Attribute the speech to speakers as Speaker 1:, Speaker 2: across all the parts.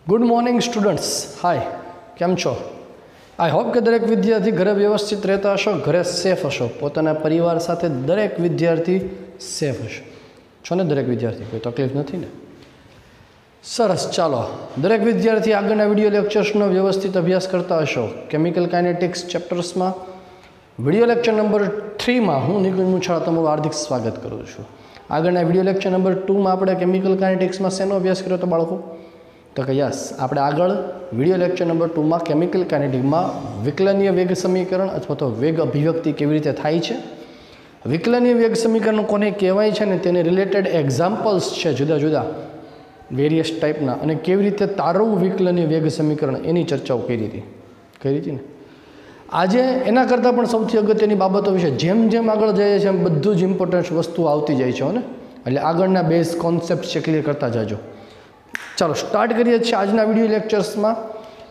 Speaker 1: Good morning students. Hi, केम छो? I hope के दरेक विद्यार्थी घरे व्यवस्थित रहता हशो, घरे सेफ हशो, पोताना परिवार साथे दरेक विद्यार्थी सेफ हशो छो ने? दरेक विद्यार्थी कोई तकलीफ नहीं ने? सरस, चालो दरेक विद्यार्थी आगळना विडियो लेक्चर्सनो व्यवस्थित अभ्यास करता हशो। केमिकल काइनेटिक्स चेप्टर्स में विडियो लेक्चर नंबर 3 में हूँ निकुंज मुछाळ तमारुं हार्दिक स्वागत करूँ छूँ। आगळना विडियो लेक्चर नंबर 2 में आपणे केमिकल काइनेटिक्स में शेनो अभ्यास कर्यो तो बाळको? तो कि यस, આપણે આગળ વિડિયો લેક્ચર નંબર 2 માં કેમિકલ કાઇનેટિક્સમાં વિકલનીય વેગ સમીકરણ અથવા તો વેગ અભિવ્યક્તિ કેવી રીતે થાય છે, વિકલનીય વેગ સમીકરણ કોને કહેવાય છે ને તેને રિલેટેડ એક્ઝામ્પલ્સ છે જુદા જુદા વેરિયસ ટાઈપના, અને કેવી રીતે તારવવું વિકલનીય વેગ સમીકરણ એની ચર્ચાઓ કરી હતી ને। આજે એના કરતાં પણ સૌથી અગત્યની બાબતો વિશે જેમ જેમ આગળ જઈએ છીએ એમ બધું જ ઇમ્પોર્ટન્ટ વસ્તુ આવતી જાય છે ને, એટલે આગળના બેઝ કોન્સેપ્ટ છે ક્લિયર કરતા જાજો। चलो स्टार्ट करिए आजना विडियो लेक्चर्स में।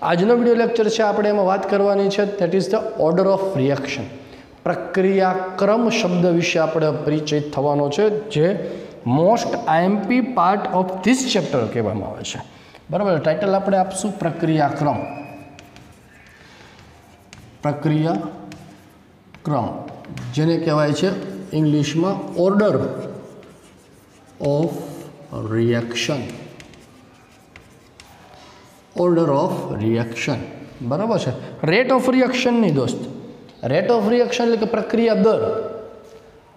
Speaker 1: आजनो विडियो लेक्चर है આપણે એમાં વાત કરવાની છે, that is the order of reaction. प्रक्रियाक्रम शब्द विषय આપણે परिचित થવાનો છે, જે most IMP part of this chapter કહેવામાં આવે છે। बराबर, टाइटल આપણે આપશું प्रक्रियाक्रम। प्रक्रियाक्रम જેને કહેવાય છે इंग्लिश में order of reaction. Order of reaction बराबर है। रेट ऑफ रिएक्शन नहीं दोस्त, रेट ऑफ रिएक्शन એટલે કે પ્રક્રિયા દર।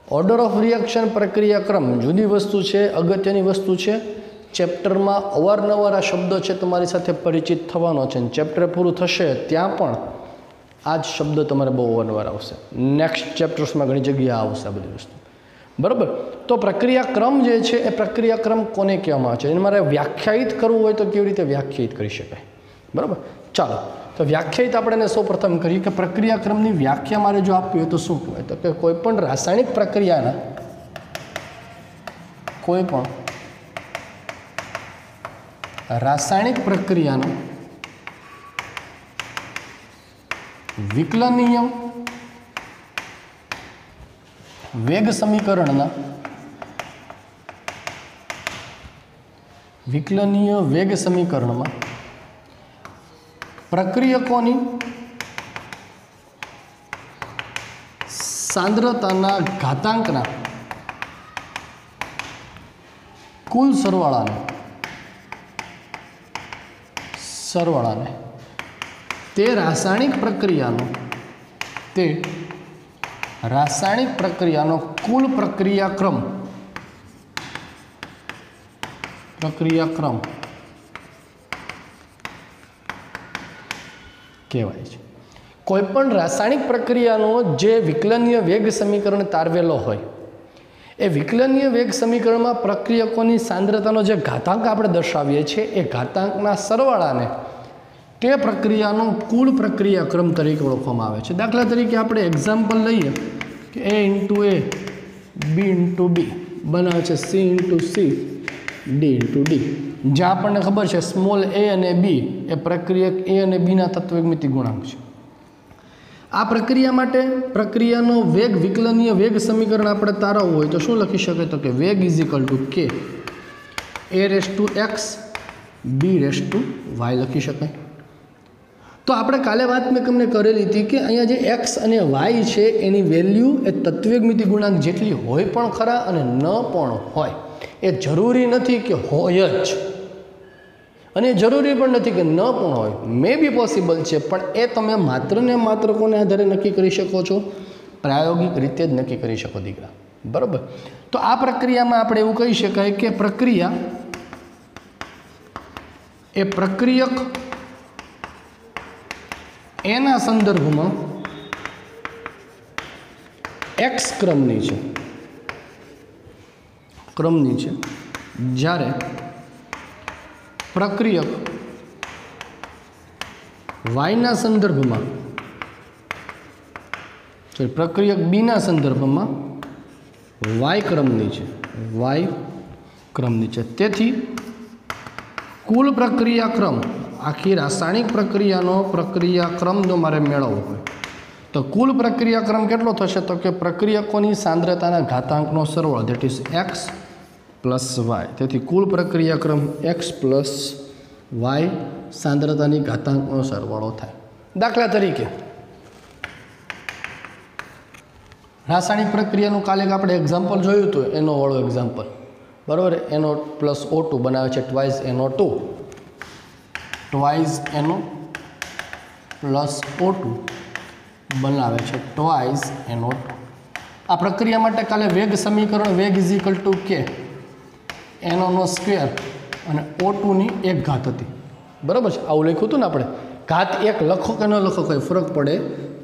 Speaker 1: ऑर्डर ऑफ रिएक्शन प्रक्रियाक्रम जुदी वस्तु है, अगत्यनी वस्तु है। चेप्टर में अवारनवार आ शब्दों है तमारी साथे परिचित थवानो छे। चेप्टर पूरुं थशे त्यां पण आज शब्द तमारे बहु अवारनवार आवशे। नेक्स्ट चेप्टर्स में घणी जग्याए आवशे आ बधी वस्तु। बराबर, तो प्रक्रियाक्रम जे छे ए प्रक्रियाक्रम कोने कहेवामां आवे छे, एने मारे व्याख्यायित करवुं होय तो केवी रीते व्याख्यायित करी शकाय। बराबर, चालो तो व्याख्यायित आपणे सौ प्रथम करीए कि प्रक्रियाक्रमनी व्याख्या मारे जो आपवी होय तो शुं कहेवाय? तो कि कोईपण रासायणिक प्रक्रियाना कोईपण रासायणिक प्रक्रियाना विकलनीय वेग समीकरणना विकलनीय वेग समीकरण में प्रक्रियकोनी सांद्रताना घातांकना कुल सरवाळाने ते रासायणिक प्रक्रियानो कुल प्रक्रियाक्रम कहेवाय छे। कोईपण रासायणिक प्रक्रियानो जे विकलनीय वेग समीकरण तारवेलो होय ए विकलनीय वेग समीकरण में प्रक्रियकोनी सांद्रतानो जे घातांक आपणे दर्शावीए छीए ए घातांकना सरवाळाने ते प्रक्रियानो कुल प्रक्रियाक्रम तरीके ओळखवामां आवे छे। दाखला तरीके आपणे एक्जाम्पल लईए कि A into A B into B बनावे छे C into C D into D, ज्यां आपणे खबर छे स्मॉल ए अने बी ए प्रक्रियक ए अने बी ना तत्वमिति गुणांक छे। आ प्रक्रिया माटे प्रक्रियानो वेग विकलनीय वेग समीकरण आपणे तारववुं होय तो शुं लखी शकाय? तो कि वेग is equal to K A raise to X B raise to Y लखी शकाय। तो आपणे काले बात में तमने करेली थी कि अहींया जे एक्स अने वाय छे एनी वेल्यू ए तत्वमिति गुणांक जेटली होय पण खरा अने न पण होय। ए जरूरी नहीं कि होय ज, अने जरूरी पण नहीं कि न पण होय। मे बी पॉसिबल है, पण ए तमे मात्र ने मात्र कोने आधारे नक्की करी शको छो? प्रायोगिक रीते ज नक्की करी शको दीकरा। बराबर, तो आ प्रक्रिया में आपणे एवुं कही शकाय कि प्रक्रिया ए प्रक्रियक एना संदर्भ में एक्स क्रमनी छे, ज्यारे प्रक्रियक वाय ना संदर्भ में प्रक्रियक बी ना संदर्भ में वाय क्रमनी छे। तेथी कुल प्रक्रियाक्रम आखी रासायणिक प्रक्रियाक्रम जो मारे मेळवવો હોય तो कुल प्रक्रियाक्रम केटलो थशे? तो कि प्रक्रियकोनी सांद्रताना घातांकनो सरवाळो, that is x plus y. तेथी कुल प्रक्रियाक्रम एक्स प्लस વાય सांद्रताની ઘાતાંકનો સરવાળો થાય। દાખલા તરીકે રાસાયણિક પ્રક્રિયાનું કાલે આપણે એક્ઝામ્પલ જોયું હતું, એનો વાળો એક્ઝામ્પલ, બરાબર। NO પ્લસ O2 બનાવે છે twice NO2, twice NO plus O2 બનાવે છે ટ્વાઇસ NO2। આ પ્રક્રિયા માટે કાલે વેગ સમીકરણ, વેગ ઇઝ ઇક્વલ ટુ કે NO નો સ્ક્વેર અને O2 ની 1 ઘાત હતી, બરાબર છે। આવું લખ્યું હતું ને આપણે, ઘાત 1 લખો કે ન લખો કંઈ ફરક પડે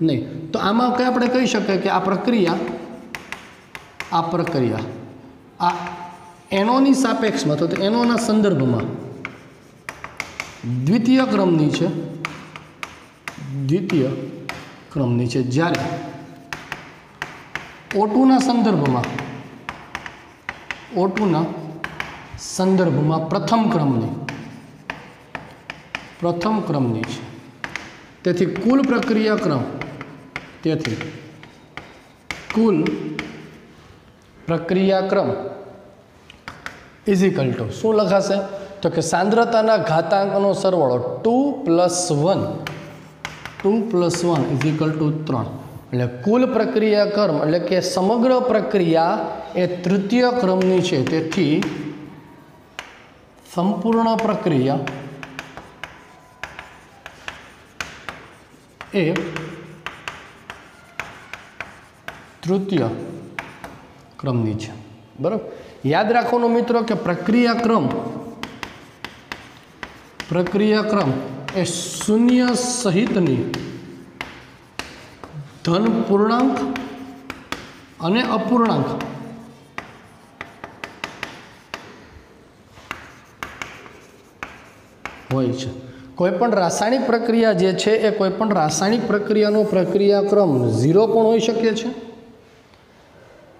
Speaker 1: નહીં। તો આમાં કંઈ આપણે કહી શકીએ કે આ પ્રક્રિયા આ એનોની સાપેક્ષમાં તો એનોના સંદર્ભમાં દ્વિતીય ક્રમની છે, જ્યારે O2ના સંદર્ભમાં પ્રથમ ક્રમની છે। તેથી કુલ પ્રક્રિયાક્રમ ઇઝ ઇક્વલ ટુ શું લખાશે? તો કે સાંદ્રતાના ઘાતાંકનો સરવાળો 2 + 1 ઇઝ ઇક્વલ ટુ 3। એટલે કુલ પ્રક્રિયાક્રમ એટલે કે સમગ્ર પ્રક્રિયા એ તૃતીય ક્રમની છે, તેથી સંપૂર્ણ પ્રક્રિયા એ તૃતીય ક્રમની છે, બરાબર। યાદ રાખવાનું મિત્રો કે પ્રક્રિયાક્રમ એ શૂન્ય સહિતની ધન પૂર્ણાંક અને અપૂર્ણાંક હોય છે। કોઈપણ રાસાયણિક પ્રક્રિયા જે છે એ કોઈપણ રાસાયણિક પ્રક્રિયાનો પ્રક્રિયાક્રમ 0 પણ હોઈ શકે છે,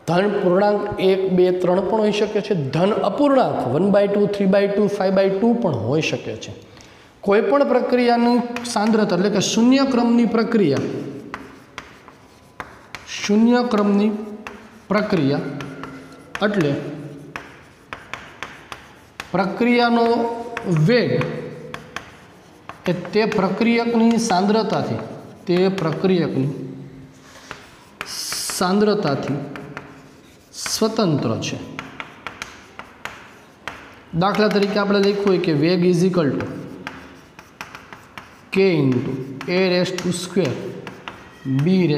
Speaker 1: ધન પૂર્ણાંક 1, 2, 3 પણ હોઈ શકે છે, ધન અપૂર્ણાંક 1/2, 3/2, 5/2 પણ હોઈ શકે છે। કોઈપણ પ્રક્રિયાનું સાંદ્રતા એટલે કે શૂન્ય ક્રમની પ્રક્રિયા એટલે પ્રક્રિયાનો વેગ એ તે પ્રક્રિયકની સાંદ્રતાથી સ્વતંત્ર છે। દાખલા તરીકે આપણે લખ્યું હોય કે વેગ is equal to k × a²b⁴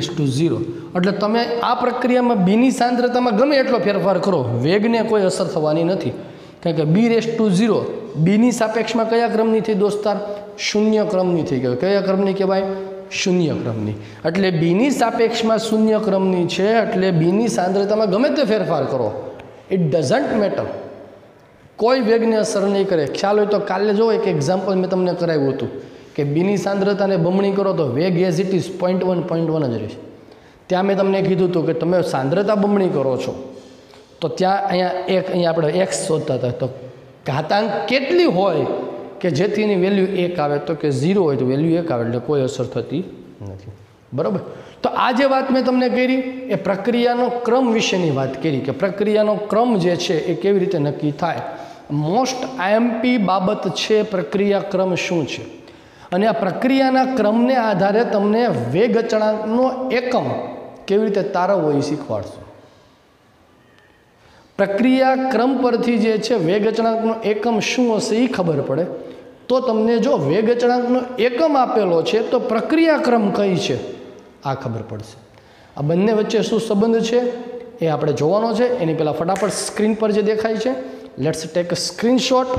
Speaker 1: એટલે તમે આ પ્રક્રિયામાં બીની સાંદ્રતામાં ગમે એટલો ફેરફાર કરો, વેગને કોઈ અસર થવાની નથી, કારણ કે b⁴ બીની સાપેક્ષમાં કયા ક્રમની થઈ દોસ્તાર? શૂન્ય ક્રમની થઈ ગયો। કયા ક્રમની કહેવાય? શૂન્ય ક્રમની। એટલે બીની સાપેક્ષમાં શૂન્ય ક્રમની છે, એટલે બીની સાંદ્રતામાં ગમે તે ફેરફાર કરો, ઇટ ડઝન્ટ મેટર, કોઈ વેગને અસર નહીં કરે। ખ્યાલ હોય તો કાલે જો એક એક્ઝામ્પલ મેં તમને કરાવ્યું હતું કે બીની સાંદ્રતાને બમણી કરો તો વેગ એઝ ઇટ ઇઝ 0.1 જ રહેશે। ત્યાં મેં તમને કીધું હતું કે તમે સાંદ્રતા બમણી કરો છો તો ત્યાં અહીંયા આપણે x શોધતા હતા, તો ઘાતાંક કેટલી હોય કે જેથી એની વેલ્યુ 1 આવે? તો કે 0 હોય તો વેલ્યુ 1 આવે, એટલે કોઈ અસર થતી નથી, બરાબર। તો આ જે વાત મેં તમને કરી એ પ્રક્રિયાનો ક્રમ વિશેની વાત કરી કે પ્રક્રિયાનો ક્રમ જે છે એ કેવી રીતે નક્કી થાય। મોસ્ટ IMP બાબત છે પ્રક્રિયાક્રમ શું છે, અને આ પ્રક્રિયાના ક્રમને આધારે તમને વેગ અચળાંકનો એકમ કેવી રીતે તારવવો એ શીખવાડશું। પ્રક્રિયાક્રમ પરથી જે છે વેગ અચળાંકનો એકમ શું હશે એ ખબર પડે તો તમને જો વેગ અચળાંકનો એકમ આપેલો છે તો પ્રક્રિયાક્રમ કઈ છે આ ખબર પડશે। આ બંને વચ્ચે શું સંબંધ છે એ આપણે જોવાનો છે। એની પહેલાં ફટાફટ સ્ક્રીન પર જે દેખાય છે, લેટ્સ ટેક અ સ્ક્રીનશોટ,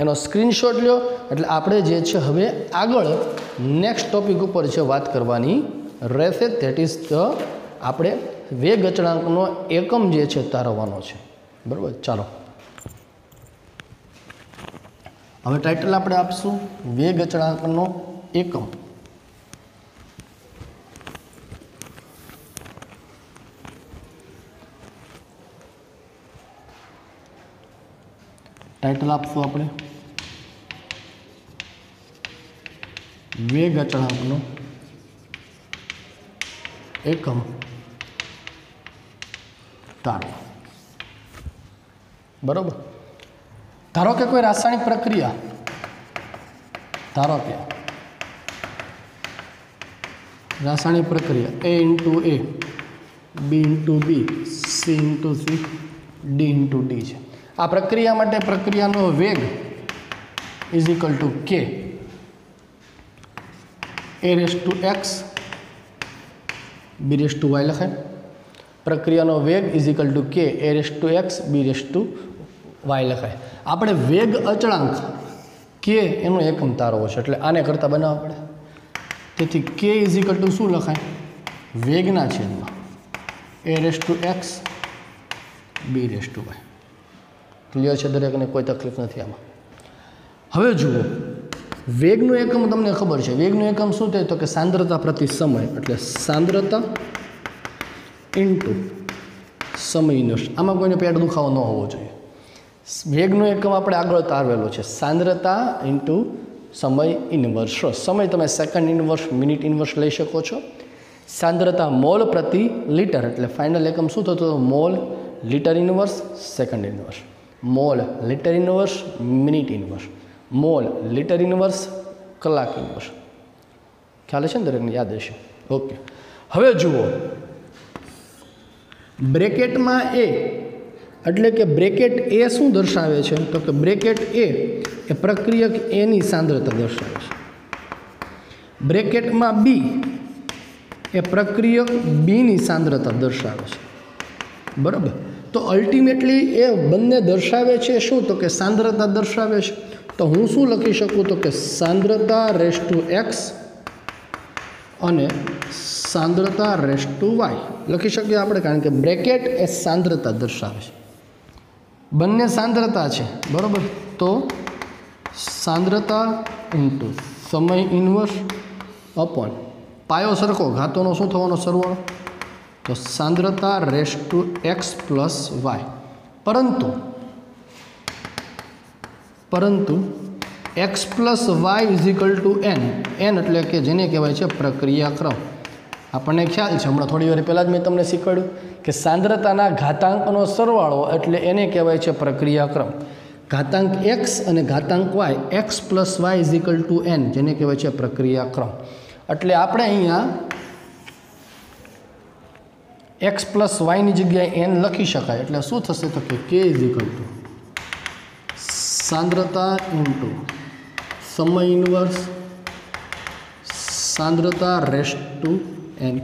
Speaker 1: એનો સ્ક્રીનશોટ લ્યો, એટલે આપણે જે છે હવે આગળ નેક્સ્ટ ટોપિક ઉપર છે વાત કરવાની રહેશે, ધેટ ઇઝ ધ આપણે વેગ અચળાંકનો એકમ જે છે તારવવાનો છે, બરાબર। ચાલો હવે ટાઇટલ આપણે આપશું વેગ અચળાંકનો એકમ। ટાઇટલ આપશું આપણે વેગ અચળાંકનો એકમ તારવો, બરાબર। ધારો કે કોઈ રાસાયણિક પ્રક્રિયા ધારો કે રાસાયણિક પ્રક્રિયા A into A, B into B, C into C, D into D છે. આ પ્રક્રિયા માટે પ્રક્રિયાનો વેગ is equal to K A raise to X B raise to Y લખાય. પ્રક્રિયાનો વેગ is equal to K A raise to X B raise to Y લખાય. આપણે વેગ અચળાંક K એનો એકમ તારવો છે એટલે આને કરતાં બનાવવા પડે. તેથી K ઇઝ ઇક્વલ ટુ શું લખાય? વેગના છેદમાં A raise to X B raise to Y. Clear છે દરેકને? કોઈ તકલીફ નથી આમાં. હવે જુઓ, વેગનું એકમ તમને ખબર છે. વેગનું એકમ શું થાય તો કે સાંદ્રતા પ્રતિ સમય, એટલે સાંદ્રતા ઇન્ટુ સમય ઇન્વર્સ. આમાં કોઈને પેટ દુખાવો ન હોવો જોઈએ. વેગનું એકમ આપણે આગળ તારવેલો છે, સાંદ્રતા ઇન્ટુ સમય ઇન્વર્સ. સમય તમે સેકન્ડ ઇન્વર્સ, મિનિટ ઇન્વર્સ લઈ શકો છો. સાંદ્રતા મોલ પ્રતિ લીટર, એટલે ફાઇનલ એકમ શું થતો? Mall litre inverse second inverse, mole litre inverse minute inverse, mole litre inverse કલાક ઇન્વર્સ. ખ્યાલ છે ને દરેકને? યાદ હશે. ઓકે. હવે જુઓ, બ્રેકેટમાં A એટલે કે બ્રેકેટ A શું દર્શાવે છે તો કે બ્રેકેટ A એ પ્રક્રિયક A ની સાંદ્રતા દર્શાવે છે. બ્રેકેટમાં B એ પ્રક્રિયક B ની સાંદ્રતા દર્શાવે છે. બરાબર? તો અલ્ટિમેટલી એ બંને દર્શાવે છે શું તો કે સાંદ્રતા દર્શાવે છે. તો હું શું લખી શકું તો કે સાંદ્રતા રેસ ટુ X અને સાંદ્રતા રેસ ટુ Y લખી શકીએ આપણે, કારણ કે બ્રેકેટ એ સાંદ્રતા દર્શાવે છે. બંને સાંદ્રતા છે. બરાબર? તો સાંદ્રતા ઇન્ટુ સમય ઇન્વર્સ અપોન પાયો સરખો, ઘાતોનો શું થવાનો? સરવાળો. તો સાંદ્રતા raise to X plus Y. પરંતુ X plus Y is equal to N. N એટલે કે જેને કહેવાય છે પ્રક્રિયાક્રમ. આપણને ખ્યાલ છે, હમણાં થોડી વાર પહેલાં જ મેં તમને શીખવાડ્યું કે સાંદ્રતાના ઘાતાંકનો સરવાળો એટલે એને કહેવાય છે પ્રક્રિયાક્રમ. ઘાતાંક X અને ઘાતાંક Y, X plus Y is equal to N, જેને કહેવાય છે પ્રક્રિયાક્રમ. એટલે આપણે અહીંયા X પ્લસ Yની જગ્યાએ N લખી શકાય. એટલે શું થશે તો કે K ઇઝ ઇક્વલ ટુ સાંદ્રતા ઇન્ટુ સમય ઇન્વર્સ સાંદ્રતા રેસ ટુ N.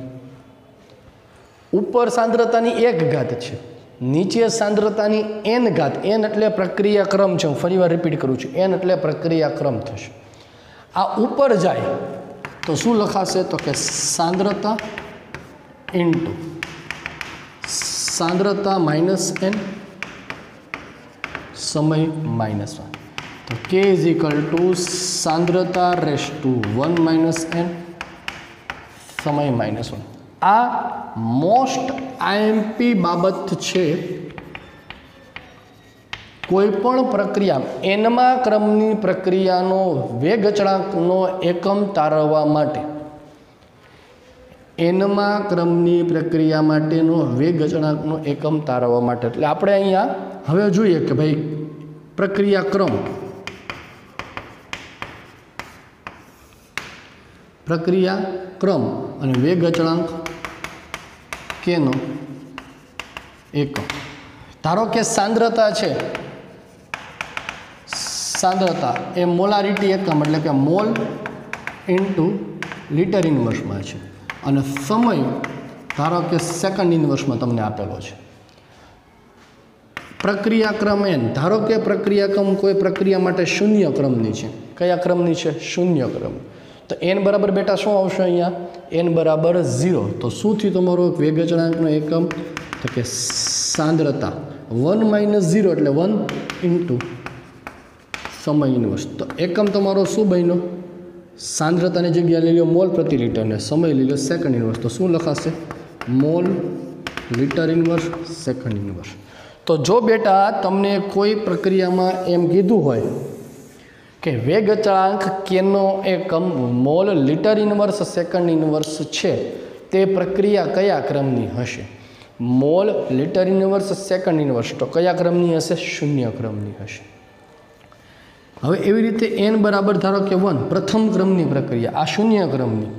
Speaker 1: ઉપર સાંદ્રતાની 1 ઘાત છે, નીચે સાંદ્રતાની N ઘાત. N એટલે પ્રક્રિયાક્રમ છે. હું ફરી વાર રિપીટ કરું છું, N એટલે પ્રક્રિયાક્રમ થશે. આ ઉપર જાય તો શું લખાશે તો કે સાંદ્રતા ઇન્ટુ સાંદ્રતા માઇનસ N સમય માઇનસ 1. તો K ઇઝ ઇક્વલ ટુ સાંદ્રતા રેસ ટુ 1 માઇનસ N સમય માઇનસ 1. આ મોસ્ટ IMP બાબત છે. કોઈ પણ પ્રક્રિયા Nમા ક્રમની પ્રક્રિયાનો વેગ અચળાંકનો એકમ તારવવા માટે, Nમા ક્રમની પ્રક્રિયા માટેનો વેગ અચળાંકનો એકમ તારવવા માટે, એટલે આપણે અહીંયા હવે જોઈએ કે ભાઈ પ્રક્રિયાક્રમ અને વેગ અચળાંક કેનો એકમ. ધારો કે સાંદ્રતા છે, સાંદ્રતા એ મોલારિટી એકમ એટલે કે મોલ ઇન્ટુ લીટર ઇન્વર્સમાં છે, અને સમય ધારો કે સેકન્ડ ઇન્વર્સમાં તમને આપેલો છે. પ્રક્રિયાક્રમ N, ધારો કે પ્રક્રિયાક્રમ કોઈ પ્રક્રિયા માટે શૂન્ય ક્રમની છે. કયા ક્રમની છે? શૂન્ય ક્રમ. તો N બરાબર બેટા શું આવશે અહીંયા? N બરાબર 0. તો શું થયું તમારો વેગ અચળાંકનો એકમ તો કે સાંદ્રતા 1 માઇનસ 0 એટલે 1 ઇન્ટુ સમય ઇન્વર્સ. તો એકમ તમારો શું બન્યો? સાંદ્રતાની જગ્યાએ લઈ લો મોલ પ્રતિ લીટર ને સમય લઈ લો સેકન્ડ ઇન્વર્સ. તો શું લખાશે? Mall litre inverse second inverse. તો જો બેટા તમને કોઈ પ્રક્રિયામાં એમ કીધું હોય કે વેગ અચળાંક કેનો એકમ mall litre inverse second inverse છે, તે પ્રક્રિયા કયા ક્રમની હશે? Mall litre inverse second inverse તો કયા ક્રમની હશે? શૂન્ય ક્રમની હશે. હવે એવી રીતે n બરાબર ધારો કે 1 પ્રથમ ક્રમની પ્રક્રિયા, આ શૂન્ય ક્રમની,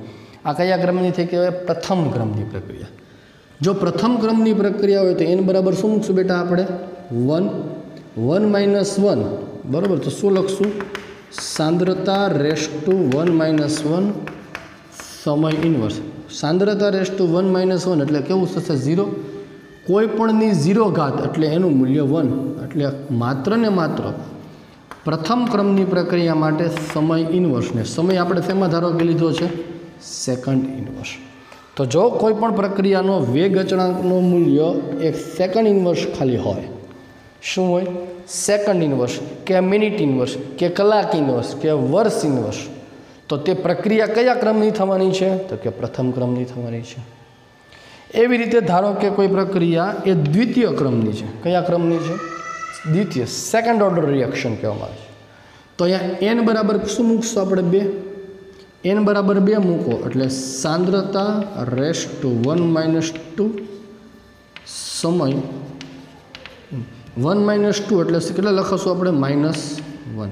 Speaker 1: આ કયા ક્રમની થઈ કહેવાય? પ્રથમ ક્રમની પ્રક્રિયા. જો પ્રથમ ક્રમની પ્રક્રિયા હોય તો n બરાબર શું મૂકશું બેટા આપણે? 1 1 બરાબર. તો શું લખશું? સાંદ્રતા રેસ ટુ 1 - 1 સમય ઇન્વર્સ. સાંદ્રતા રેસ ટુ 1 - 1 એટલે કેવું થશે? 0. કોઈ પણની 0 ઘાત એટલે એનું મૂલ્ય 1. એટલે માત્ર ને માત્ર પ્રથમ ક્રમની પ્રક્રિયા માટે સમય ઇન્વર્સને, સમય આપણે શેમાં ધારો કે લીધો છે? Second inverse. તો જો કોઈ પણ પ્રક્રિયાનો વેગ અચળાંકનું મૂલ્ય એક સેકન્ડ ઇન્વર્સ ખાલી હોય, શું હોય? સેકન્ડ ઇન્વર્સ કે મિનિટ ઇન્વર્સ કે કલાક ઇન્વર્સ કે વર્ષ ઇન્વર્સ, તો તે પ્રક્રિયા કયા ક્રમની થવાની છે? તો કે પ્રથમ ક્રમની થવાની છે. એવી રીતે ધારો કે કોઈ પ્રક્રિયા એ દ્વિતીય ક્રમની છે. કયા ક્રમની છે? દ્વિતીય, સેકન્ડ ઓર્ડર રિએક્શન કહેવામાં આવે છે. તો અહીંયા n બરાબર શું મૂકશું આપણે? 2. n બરાબર 2 મૂકો એટલે સાંદ્રતા રેસ ટુ 1 - 2 સમય 1 - 2 એટલે કેટલા લખશું આપણે? -1.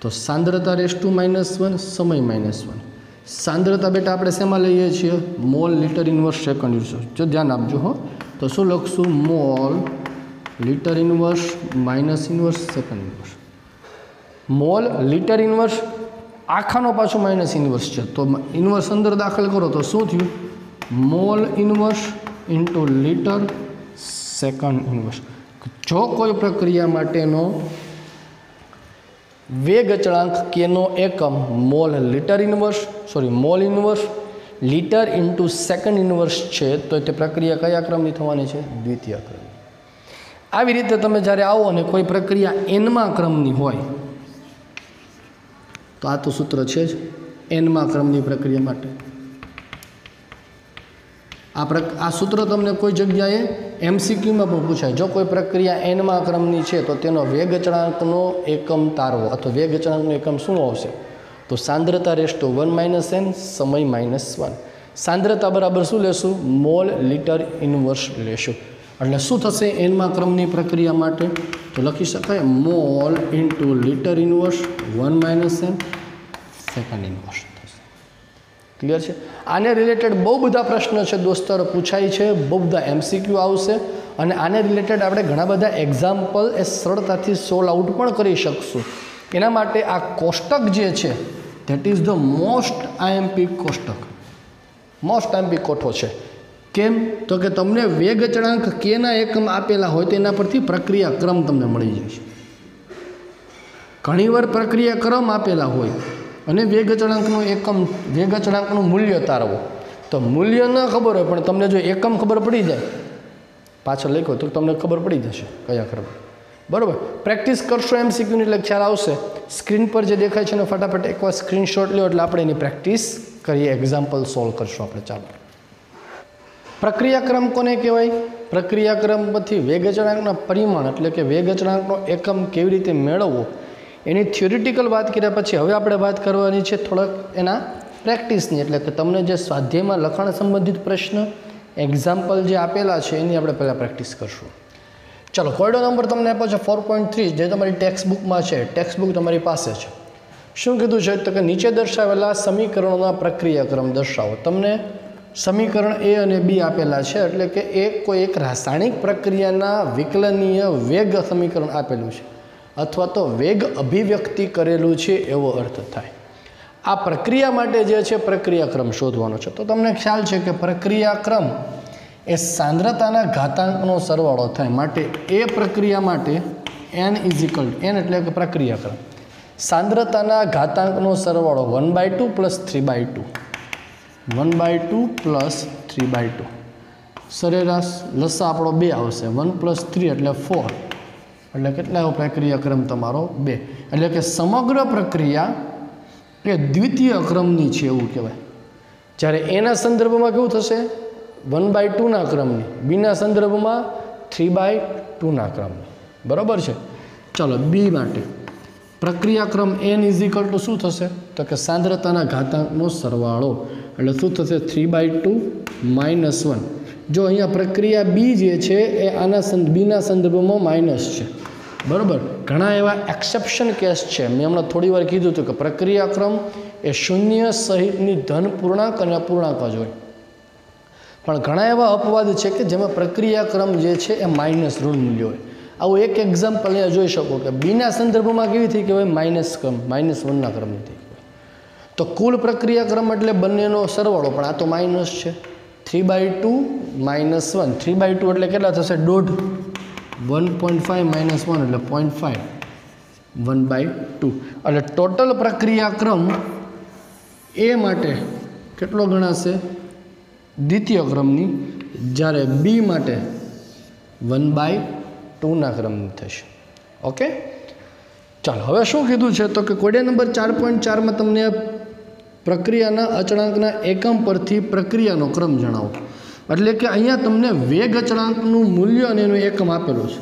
Speaker 1: તો સાંદ્રતા રેસ ટુ -1 સમય -1. સાંદ્રતા બેટા આપણે શેમાં લઈએ છીએ? Mole litre inverse second inverse. જો ધ્યાન આપજો હો. તો શું લખશું? Mole litre inverse minus inverse second inverse. Mole litre inverse આખાનો પાછો માઇનસ ઇન્વર્સ છે, તો ઇન્વર્સ અંદર દાખલ કરો તો શું થયું? Mall inverse into litre second inverse. જો કોઈ પ્રક્રિયા માટેનો વેગ અચળાંક કેનો એકમ mall litre inverse mall inverse litre into second inverse છે, તો તે પ્રક્રિયા કયા ક્રમની થવાની છે? દ્વિતીય ક્રમની. આવી રીતે તમે જ્યારે આવો અને કોઈ પ્રક્રિયા એનમા ક્રમની હોય, તો આ તો સૂત્ર છે જ એનમા ક્રમની પ્રક્રિયા માટે. આ સૂત્ર તમને કોઈ જગ્યાએ MCQમાં પણ પૂછાય. જો કોઈ પ્રક્રિયા એનમા ક્રમની છે તો તેનો વેગ અચળાંકનો એકમ તારવો, અથવા વેગ અચળાંકનો એકમ શું આવશે? તો સાંદ્રતા રેસ ટુ 1 - n સમય -1. સાંદ્રતા બરાબર શું લેશું? મોલ લીટર ઇન્વર્સ લેશું. એટલે શું થશે એનમા ક્રમની પ્રક્રિયા માટે? તો લખી શકાય mall into litre inverse 1 - n second inverse થશે. ક્લિયર છે? આને રિલેટેડ બહુ બધા પ્રશ્ન છે દોસ્તરો, પૂછાય છે, બહુ બધા MCQ આવશે, અને આને રિલેટેડ આપણે ઘણા બધા એક્ઝામ્પલ એ સરળતાથી સોલ્વ આઉટ પણ કરી શકશું. એના માટે આ કોષ્ટક જે છે that is the most IMP કોષ્ટક, મોસ્ટ IMP કોઠો છે. કેમ? તો કે તમને વેગ અચળાંક કેના એકમ આપેલા હોય તેના પરથી પ્રક્રિયા ક્રમ તમને મળી જશે. ઘણીવાર પ્રક્રિયા ક્રમ આપેલા હોય અને વેગ અચળાંકનો એકમ, વેગ અચળાંકનું મૂલ્ય તારવો, તો મૂલ્ય ન ખબર હોય પણ તમને જો એકમ ખબર પડી જાય, પાછળ લખ્યો તો તમને ખબર પડી જશે કયા ક્રમ. બરાબર? પ્રેક્ટિસ કરશો MCQની એટલે ખ્યાલ આવશે. સ્ક્રીન પર જે દેખાય છે ને ફટાફટ એકવાર સ્ક્રીનશોટ લો એટલે આપણે એની પ્રેક્ટિસ કરીએ, એક્ઝામ્પલ સોલ્વ કરશું આપણે. ચાલો, પ્રક્રિયાક્રમ કોને કહેવાય? પ્રક્રિયાક્રમ પરથી વેગ અચળાંકના પરિમાણ એટલે કે વેગ અચળાંકનો એકમ કેવી રીતે મેળવવો એની થિયોરિટિકલ વાત કર્યા પછી હવે આપણે વાત કરવાની છે થોડાક એના પ્રેક્ટિસની. એટલે કે તમને જે સ્વાધ્યાયમાં લખાણ સંબંધિત પ્રશ્ન એક્ઝામ્પલ જે આપેલા છે એની આપણે પહેલાં પ્રેક્ટિસ કરશું. ચાલો, કોયડો નંબર તમને આપ્યો છે 4.3 જે તમારી ટેક્સ્ટ બુકમાં છે. ટેક્સ્ટ બુક તમારી પાસે છે. શું કીધું છે? તો કે નીચે દર્શાવેલા સમીકરણોના પ્રક્રિયાક્રમ દર્શાવો. તમને સમીકરણ A અને B આપેલા છે, એટલે કે કોઈ એક રાસાયણિક પ્રક્રિયાના વિકલનીય વેગ સમીકરણ આપેલું છે, અથવા તો વેગ અભિવ્યક્તિ કરેલું છે એવો અર્થ થાય. આ પ્રક્રિયા માટે જે છે પ્રક્રિયાક્રમ શોધવાનો છે. તો તમને ખ્યાલ છે કે પ્રક્રિયાક્રમ એ સાંદ્રતાના ઘાતાંકનો સરવાળો થાય. માટે એ પ્રક્રિયા માટે n એટલે કે પ્રક્રિયાક્રમ સાંદ્રતાના ઘાતાંકનો સરવાળો 1/2 + 3/2 1/2 + 3/2. સરેરાશ લસા આપણો 2 આવશે. 1 + 3 એટલે 4, એટલે કેટલા પ્રક્રિયાક્રમ તમારો? 2. એટલે કે સમગ્ર પ્રક્રિયા એ દ્વિતીય ક્રમની છે એવું કહેવાય. જ્યારે એના સંદર્ભમાં કેવું થશે? 1/2ના ક્રમની, બીના સંદર્ભમાં 3/2ના ક્રમની. બરાબર છે? ચાલો, બી માટે પ્રક્રિયાક્રમ n શું થશે? તો કે સાંદ્રતાના ઘાતાંકનો સરવાળો, એટલે શું થશે? 3/2 - 1. જો અહીંયા પ્રક્રિયા બી જે છે એ આના બીના સંદર્ભમાં માઇનસ છે. બરાબર? ઘણા એવા એક્સેપ્શન કેસ છે. મેં હમણાં થોડી વાર કીધું હતું કે પ્રક્રિયાક્રમ એ શૂન્ય સહિતની ધન પૂર્ણાંક અને અપૂર્ણાંક જ હોય, પણ ઘણા એવા અપવાદ છે કે જેમાં પ્રક્રિયાક્રમ જે છે એ માઇનસ ઋણ મૂલ્ય હોય. આવું એક એક્ઝામ્પલ અહીંયા જોઈ શકો કે બીના સંદર્ભમાં કેવી થઈ કહેવાય, માઇનસ ક્રમ, -1ના ક્રમની થઈ કહેવાય. તો કુલ પ્રક્રિયાક્રમ એટલે બંનેનો સરવાળો, પણ આ તો માઇનસ છે. 3/2 -1, 3/2 એટલે કેટલા થશે, 1.5. 1.5 - 1 એટલે 0.5, 1/2. એટલે ટોટલ પ્રક્રિયાક્રમ એ માટે કેટલો ગણાશે, દ્વિતીય ક્રમની, જ્યારે બી માટે 1/2ના ક્રમની થશે. ઓકે, ચાલો હવે શું કીધું છે તો કે કોડિયા નંબર 4.4માં તમને પ્રક્રિયાના અચળાંકના એકમ પરથી પ્રક્રિયાનો ક્રમ જણાવો. એટલે કે અહીંયા તમને વેગ અચળાંકનું મૂલ્ય અને એનું એકમ આપેલું છે.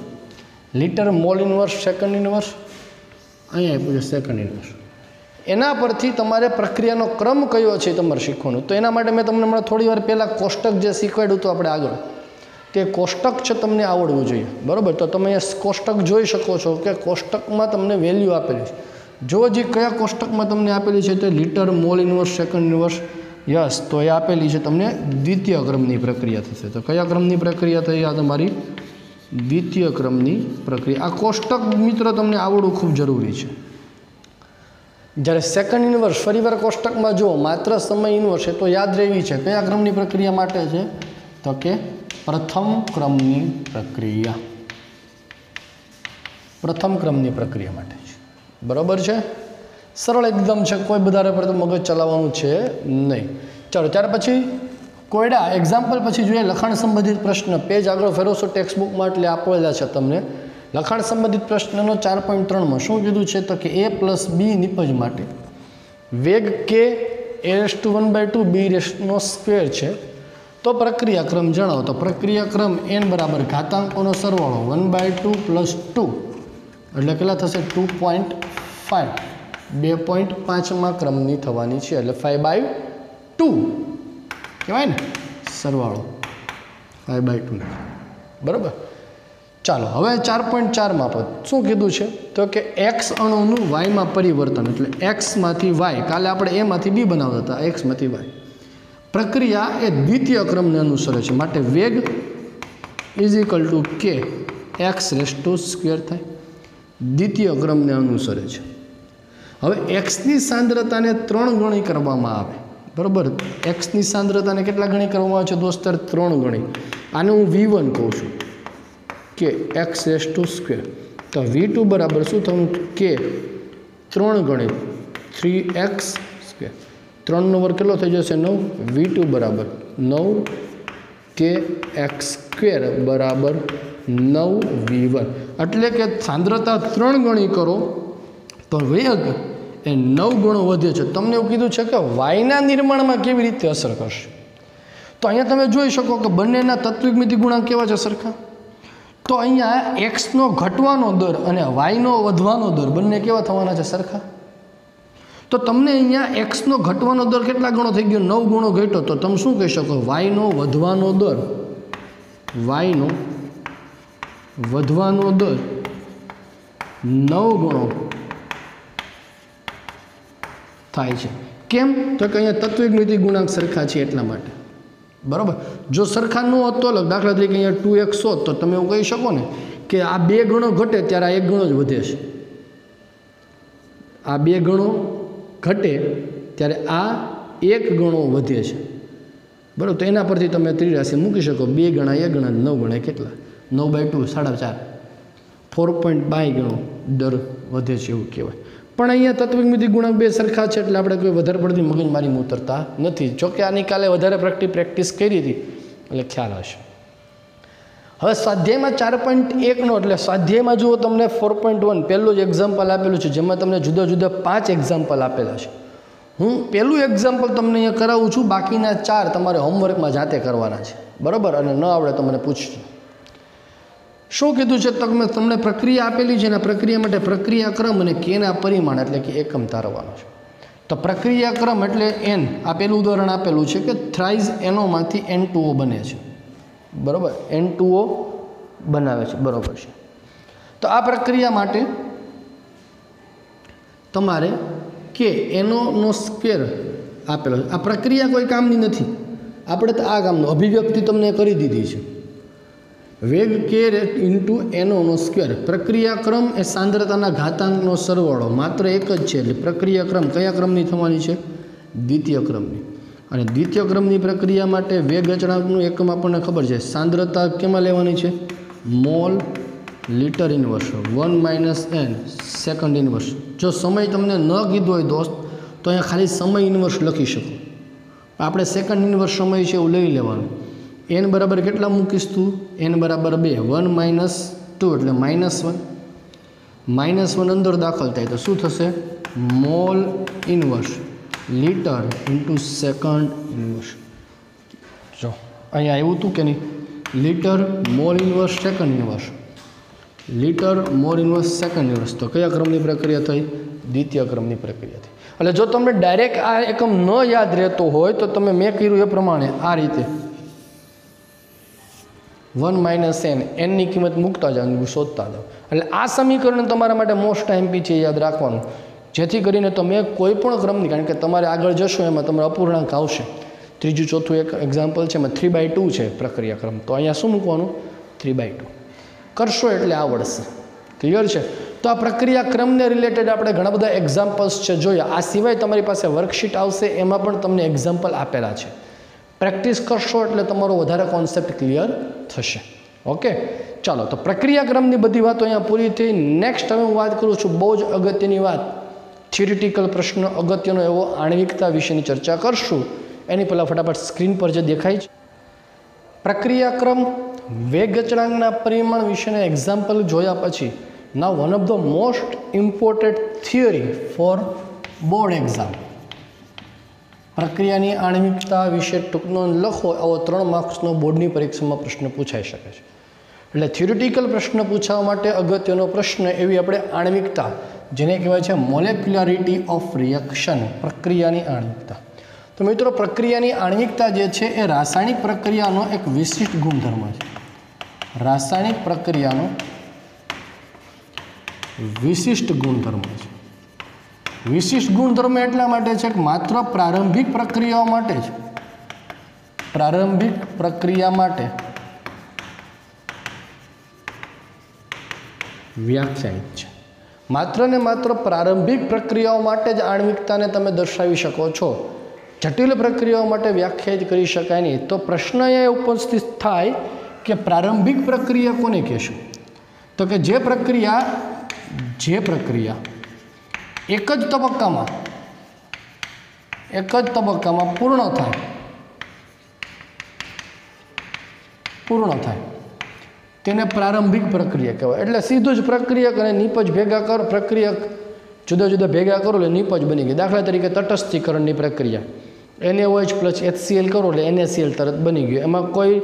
Speaker 1: Litre, mall inverse, second inverse, અહીંયા આપ્યું છે સેકન્ડ ઇનવર્સ. એના પરથી તમારે પ્રક્રિયાનો ક્રમ કયો છે તમારે શીખવાનું. તો એના માટે મેં તમને હમણાં થોડી વાર પહેલાં કોષ્ટક જે શીખવાડ્યું હતું આપણે આગળ, તે કોષ્ટક છે તમને આવડવું જોઈએ. બરાબર, તો તમે કોષ્ટક જોઈ શકો છો કે કોષ્ટકમાં તમને વેલ્યુ આપેલી છે. જો જે કયા કોષ્ટકમાં તમને આપેલી છે તે litre, mall inverse, second inverse, yes, તો એ આપેલી છે તમને દ્વિતીય ક્રમની પ્રક્રિયા થશે. તો કયા ક્રમની પ્રક્રિયા થઈ, આ તમારી દ્વિતીય ક્રમની પ્રક્રિયા. આ કોષ્ટક મિત્રો તમને આવડવું ખૂબ જરૂરી છે. જ્યારે સેકન્ડ ઇનવર્સ ફરીવાર કોષ્ટકમાં જુઓ, માત્ર સમય ઇનવર્સ, એ તો યાદ રહેવી છે. કયા ક્રમની પ્રક્રિયા માટે છે તો કે પ્રથમ ક્રમની પ્રક્રિયા, પ્રથમ ક્રમની પ્રક્રિયા માટે છે. બરાબર છે, સરળ એકદમ છે, કોઈ વધારે પડતું મગજ ચલાવવાનું છે નહીં. ચાલો ત્યાર પછી કોયડા એક્ઝામ્પલ પછી જોઈએ લખાણ સંબંધિત પ્રશ્ન. પેજ આગળ ફેરવશો ટેક્સ્ટ બુકમાં એટલે આપેલા છે તમને લખાણ સંબંધિત પ્રશ્નનો 4.3માં શું કીધું છે તો કે a + b નિપજ માટે વેગ કે a⁻² b² છે, તો પ્રક્રિયાક્રમ જણાવો. તો પ્રક્રિયાક્રમ n બરાબર ઘાતાંકોનો સરવાળો 1/2 + 2 એટલે કેટલા થશે, 2.5, 2.5માં ક્રમની થવાની છે, એટલે 5/2 કહેવાય ને, સરવાળો 5/2. બરાબર, ચાલો હવે 4.4માં પદ શું કીધું છે તો કે x અણુનું yમાં પરિવર્તન, એટલે xમાંથી y, કાલે આપણે એમાંથી બી બનાવતા હતા, xમાંથી y. પ્રક્રિયા એ દ્વિતીય ક્રમને અનુસરે છે, માટે વેગ = k x² થાય, દ્વિતીય ક્રમને અનુસરે છે. હવે એક્સની સાંદ્રતાને 3 ગણી કરવામાં આવે. બરાબર, એક્સની સાંદ્રતાને કેટલા ગણી કરવામાં આવે છે દોસ્તર, 3 ગણી. આને હું v1 કહું છું કે x². તો v2 બરાબર શું થવું, કે 3 ગણી 3x². 3નો વર્ગ કેટલો થઈ જશે, 9. v2 બરાબર 9 કે x² બરાબર 9v1. એટલે કે સાંદ્રતા 3 ગણી કરો તો વેગ એ 9 ગણો વધે છે. તમને એવું કીધું છે કે વાયના નિર્માણમાં કેવી રીતે અસર કરશે. તો અહીંયા તમે જોઈ શકો કે બંનેના તત્વિક મિતિ ગુણાંક કેવા છે, સરખા. તો અહીંયા એક્સનો ઘટવાનો દર અને વાયનો વધવાનો દર બંને કેવા થવાના છે, સરખા. તો તમને અહીંયા એક્સનો ઘટવાનો દર કેટલા ગણો થઈ ગયો, 9 ગણો ઘટ્યો. તો તમે શું કહી શકો, વાયનો વધવાનો દર, વાયનો વધવાનો દર 9 ગણો થાય છે. કેમ તો કે અહીંયા તત્વિક મિતિ ગુણાંક સરખા છે એટલા માટે. બરાબર, જો સરખા ન હોત તો અલગ, દાખલા તરીકે અહીંયા 2x હોત તો તમે એવું કહી શકો ને કે આ 2 ગણો ઘટે ત્યારે આ 1 ગણો જ વધે છે. આ 2 ગણો ઘટે ત્યારે આ 1 ગણો વધે છે. બરાબર, તો એના પરથી તમે ત્રિરાશિ મૂકી શકો, 2 ગણા 1 ગણા 9 ગણા કેટલા, 9/2 4.5, 4.2 ગણો દર વધે છે એવું કહેવાય. પણ અહીંયા તત્વિક મિતિ ગુણાંક 2 સરખા છે એટલે આપણે કોઈ વધારે પડતી મગજમારી ઉતરતા નથી. જોકે આની કાલે વધારે પ્રેક્ટિસ કરી હતી એટલે ખ્યાલ હશે. હવે સ્વાધ્યાયમાં 4.1નો એટલે સ્વાધ્યાયમાં જુઓ તમને 4.1 પહેલું જ એક્ઝામ્પલ આપેલું છે, જેમાં તમને જુદા જુદા 5 એક્ઝામ્પલ આપેલા છે. હું પહેલું એક્ઝામ્પલ તમને અહીંયા કરાવું છું, બાકીના 4 તમારે હોમવર્કમાં જાતે કરવાના છે. બરાબર, અને ન આવડે તો મને પૂછજો. શું કીધું છે તો તમને પ્રક્રિયા આપેલી છે, અને પ્રક્રિયા માટે પ્રક્રિયાક્રમ અને કેના પરિમાણ એટલે કે એકમ તારવાનો છે. તો પ્રક્રિયાક્રમ એટલે n, આ પહેલું ઉદાહરણ આપેલું છે કે થ્રાઇઝ NO માંથી N2O બને છે. બરાબર, N2O બનાવે છે. બરાબર છે. તો આ પ્રક્રિયા માટે તમારે કે એનો સ્ક્વેર આપેલો છે। આ પ્રક્રિયા કોઈ કામની નથી, આપણે તો આ કામનો અભિવ્યક્તિ તમને કરી દીધી છે। વેગ કે ઇન્ટુ એનોનો સ્ક્વેર, પ્રક્રિયાક્રમ એ સાંદ્રતાના ઘાતાંકનો સરવાળો માત્ર એક જ છે, એટલે પ્રક્રિયાક્રમ કયા ક્રમની થવાની છે? દ્વિતીય ક્રમની। અને દ્વિતીય ક્રમની પ્રક્રિયા માટે વેગ અચળાંકનું એકમ આપણને ખબર છે, સાંદ્રતા કેમાં લેવાની છે? Mall litre inverse, 1 - n second inverse. જો સમય તમને ન કીધો હોય દોસ્ત તો અહીંયા ખાલી સમય ઇન્વર્સ લખી શકો, આપણે સેકન્ડ ઇન્વર્સ સમય છે એવું લઈ લેવાનું। n બરાબર કેટલા મૂકીશ તું? n બરાબર 2, 1 - 2 એટલે -1 અંદર દાખલ થાય તો શું થશે? Mall inverse litre into second inverse. જો અહીંયા આવ્યું હતું કે નહીં? Litre mall inverse second inverse, litre mall inverse second inverse, તો કયા ક્રમની પ્રક્રિયા થઈ? દ્વિતીય ક્રમની પ્રક્રિયા થઈ। એટલે જો તમને ડાયરેક્ટ આ એકમ ન યાદ રહેતો હોય તો તમે મેં કર્યું એ પ્રમાણે આ રીતે 1 - n ની કિંમત મૂકતા જાઓ, શોધતા જાઓ। એટલે આ સમીકરણ તમારા માટે મોસ્ટ આઈએમપી છે, યાદ રાખવાનું, જેથી કરીને તમે કોઈ પણ ક્રમની, કારણ કે તમારે આગળ જશો એમાં તમારે અપૂર્ણાંક આવશે। ત્રીજું ચોથું એક એક્ઝામ્પલ છે એમાં 3/2 છે પ્રક્રિયાક્રમ, તો અહીંયા શું મૂકવાનું? 3/2 કરશો એટલે આવડશે। ક્લિયર છે? તો આ પ્રક્રિયાક્રમને રિલેટેડ આપણે ઘણા બધા એક્ઝામ્પલ્સ છે જોયા। આ સિવાય તમારી પાસે વર્કશીટ આવશે, એમાં પણ તમને એક્ઝામ્પલ આપેલા છે। પ્રેક્ટિસ કરશો એટલે તમારો વધારે કોન્સેપ્ટ ક્લિયર થશે। ઓકે, ચાલો, તો પ્રક્રિયાક્રમની બધી વાતો અહીંયા પૂરી થઈ। નેક્સ્ટ હવે હું વાત કરું છું બહુ જ અગત્યની વાત, થિયરિટિકલ પ્રશ્ન અગત્યનો એવો આણ્વિકતા વિશેની ચર્ચા કરશું। એની પહેલાં ફટાફટ સ્ક્રીન પર જે દેખાય છે પ્રક્રિયાક્રમ વેગ અચળાંકના પરિમાણ વિશેના એક્ઝામ્પલ જોયા પછી now one of the most important theory for board exam, પ્રક્રિયાની આણ્વિકતા વિશે ટૂંકનો લખો આવો 3 માર્ક્સનો બોર્ડની પરીક્ષામાં પ્રશ્ન પૂછાઈ શકે છે। એટલે થિયરિટિકલ પ્રશ્ન પૂછવા માટે અગત્યનો પ્રશ્ન એવી આપણે આણ્વિકતા, જેને કહેવાય છે મોલેક્યુલારિટી ઓફ રિએક્શન, પ્રક્રિયાની આણ્વિકતા। તો મિત્રો, પ્રક્રિયાની આણ્વિકતા જે છે એ રાસાયણિક પ્રક્રિયાનો એક વિશિષ્ટ ગુણધર્મ છે। રાસાયણિક પ્રક્રિયાનો વિશિષ્ટ ગુણધર્મ છે। વિશિષ્ટ ગુણધર્મ એટલા માટે છે કે માત્ર પ્રારંભિક પ્રક્રિયાઓ માટે જ, પ્રારંભિક પ્રક્રિયા માટે વ્યાખ્યાયિત છે। માત્ર ને માત્ર પ્રારંભિક પ્રક્રિયાઓ માટે જ આણ્વિકતાને તમે દર્શાવી શકો છો, જટિલ પ્રક્રિયાઓ માટે વ્યાખ્યાયિત કરી શકાય નહીં। તો પ્રશ્ન એ ઉપસ્થિત થાય કે પ્રારંભિક પ્રક્રિયા કોને કહેશું? તો કે જે પ્રક્રિયા એક જ તબક્કામાં પૂર્ણ થાય તેને પ્રારંભિક પ્રક્રિયા કહેવાય। એટલે સીધું જ પ્રક્રિયક અને નિપજ ભેગા કરો, પ્રક્રિયક જુદા જુદા ભેગા કરો એટલે નિપજ બની ગઈ। દાખલા તરીકે તટસ્થીકરણની પ્રક્રિયા, NaOH + HCl કરો એટલે NaCl તરત બની ગયું, એમાં કોઈ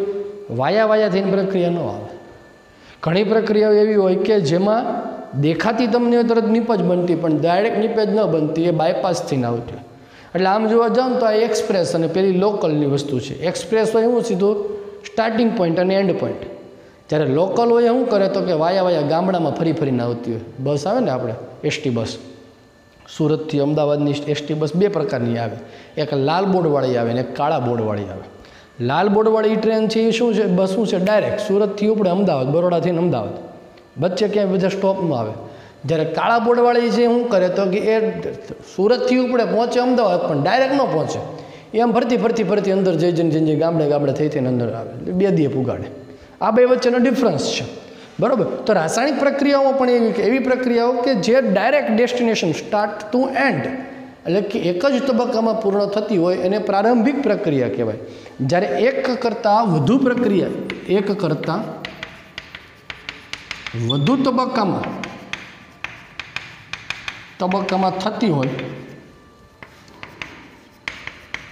Speaker 1: વાયા થઈને પ્રક્રિયા ન આવે। ઘણી પ્રક્રિયાઓ એવી હોય કે જેમાં દેખાતી તમને તરત નિપજ બનતી પણ ડાયરેક્ટ નિપજ ન બનતી, એ બાયપાસ થઈને આવતી। એટલે આમ જોવા જાઓ તો આ એક્સપ્રેસ અને પેલી લોકલની વસ્તુ છે। એક્સપ્રેસ હોય એવું સીધું સ્ટાર્ટિંગ પોઈન્ટ અને એન્ડ પોઈન્ટ, જ્યારે લોકલ હોય શું કરે તો કે વાયા ગામડામાં ફરીને આવતી હોય। બસ આવે ને આપણે એસટી બસ, સુરતથી અમદાવાદની એસટી બસ 2 પ્રકારની આવે, એક લાલ બોર્ડવાળી આવે ને એક કાળા બોર્ડવાળી આવે। લાલ બોર્ડવાળી ટ્રેન છે એ શું છે? બસ શું છે? ડાયરેક્ટ સુરતથી ઉપડે અમદાવાદ, બરોડાથી અમદાવાદ, વચ્ચે ક્યાંય બધા સ્ટોપમાં આવે। જ્યારે કાળા બોર્ડવાળી છે શું કરે તો કે એ સુરતથી ઉપડે પહોંચે અમદાવાદ પણ ડાયરેક્ટ ન પહોંચે, એમ ફરતી અંદર જઈને ગામડે થઈને અંદર આવે, 2 દીએ પુગાડે। આ બે વચ્ચેનો ડિફરન્સ છે, બરાબર? તો રાસાયણિક પ્રક્રિયાઓમાં પણ એવી પ્રક્રિયાઓ કે જે direct destination start two and, એટલે કે એક જ તબક્કામાં પૂર્ણ થતી હોય એને પ્રારંભિક પ્રક્રિયા કહેવાય। જ્યારે એક કરતાં વધુ તબક્કામાં થતી હોય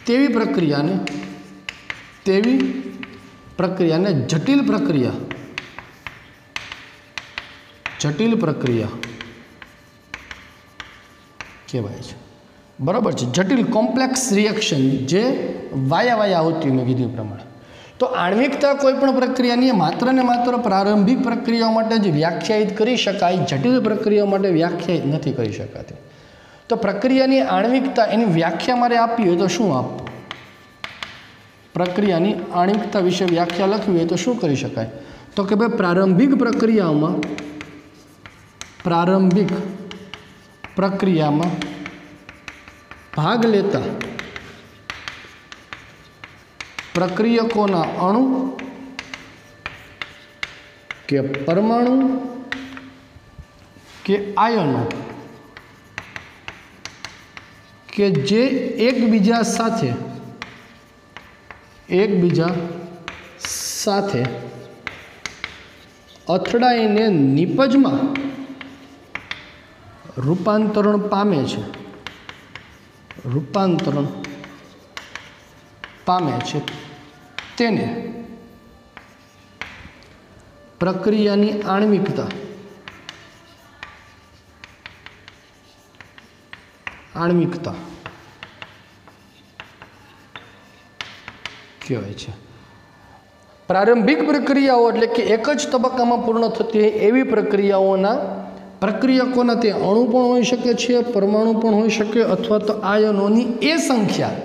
Speaker 1: તેવી પ્રક્રિયાને જટિલ પ્રક્રિયા કહેવાય છે, બરાબર છે? જટિલ કોમ્પ્લેક્સ રિએક્શન જે વાયા હોતી મેં કીધું પ્રમાણે। તો આણ્વિકતા કોઈ પણ પ્રક્રિયાની માત્ર ને માત્ર પ્રારંભિક પ્રક્રિયાઓ માટે જ વ્યાખ્યાયિત કરી શકાય, જટિલ પ્રક્રિયાઓ માટે વ્યાખ્યાયિત નથી કરી શકાતી। તો પ્રક્રિયાની આણ્વિકતા એની વ્યાખ્યા મારે આપવી હોય તો શું આપવું? પ્રક્રિયાની આણ્વિકતા વિશે વ્યાખ્યા લખવી હોય તો શું કરી શકાય? તો કે ભાઈ પ્રારંભિક પ્રક્રિયામાં ભાગ લેતા પ્રક્રિયકોના અણુ કે પરમાણુ કે આયનો કે જે એકબીજા સાથે અથડાઈને નિપજમાં રૂપાંતરણ પામે છે તેને પ્રક્રિયાની આણ્વિકતા કહેવાય છે. પ્રારંભિક પ્રક્રિયાઓ એટલે કે એક જ તબક્કામાં પૂર્ણ થતી હોય એવી પ્રક્રિયકોના તે અણુ પણ હોઈ શકે છે, પરમાણુ પણ હોઈ શકે, અથવા તો આયનોની એ સંખ્યા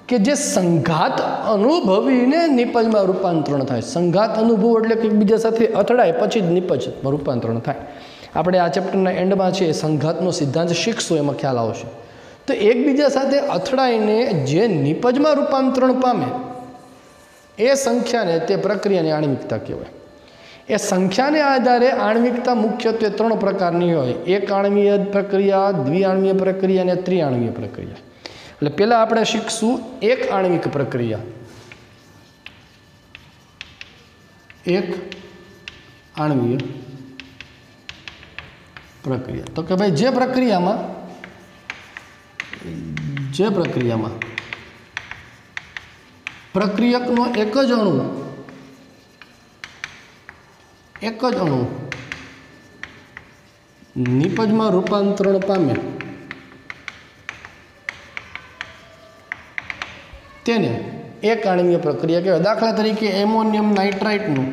Speaker 1: કે જે સંઘાત અનુભવીને નિપજમાં રૂપાંતરણ થાય. સંઘાત અનુભવ એટલે કે એકબીજા સાથે અથડાય પછી જ નિપજમાં રૂપાંતરણ થાય. આપણે આ ચેપ્ટરના એન્ડમાં છે સંઘાતનો સિદ્ધાંત શીખશું, એમાં ખ્યાલ આવશે. તો એકબીજા સાથે અથડાઈને જે નિપજમાં રૂપાંતરણ પામે એ સંખ્યાને તે પ્રક્રિયાની આણ્વિકતા કહેવાય. એ સંખ્યાને આધારે આણ્વિકતા મુખ્યત્વે 3 પ્રકારની હોય: એક આણ્વીય પ્રક્રિયા, દ્વિઆણ્વીય પ્રક્રિયા અને ત્રિઆણ્વીય પ્રક્રિયા. એટલે પહેલાં આપણે શીખશું એક આણ્વિક પ્રક્રિયા. એક આણ્વીય પ્રક્રિયા તો કે ભાઈ જે પ્રક્રિયામાં પ્રક્રિયકનો એક જ અણુ નિપજમાં રૂપાંતરણ પામે તેને એક આણ્વીય પ્રક્રિયા કહેવાય. દાખલા તરીકે એમોનિયમ નાઇટ્રાઇટનું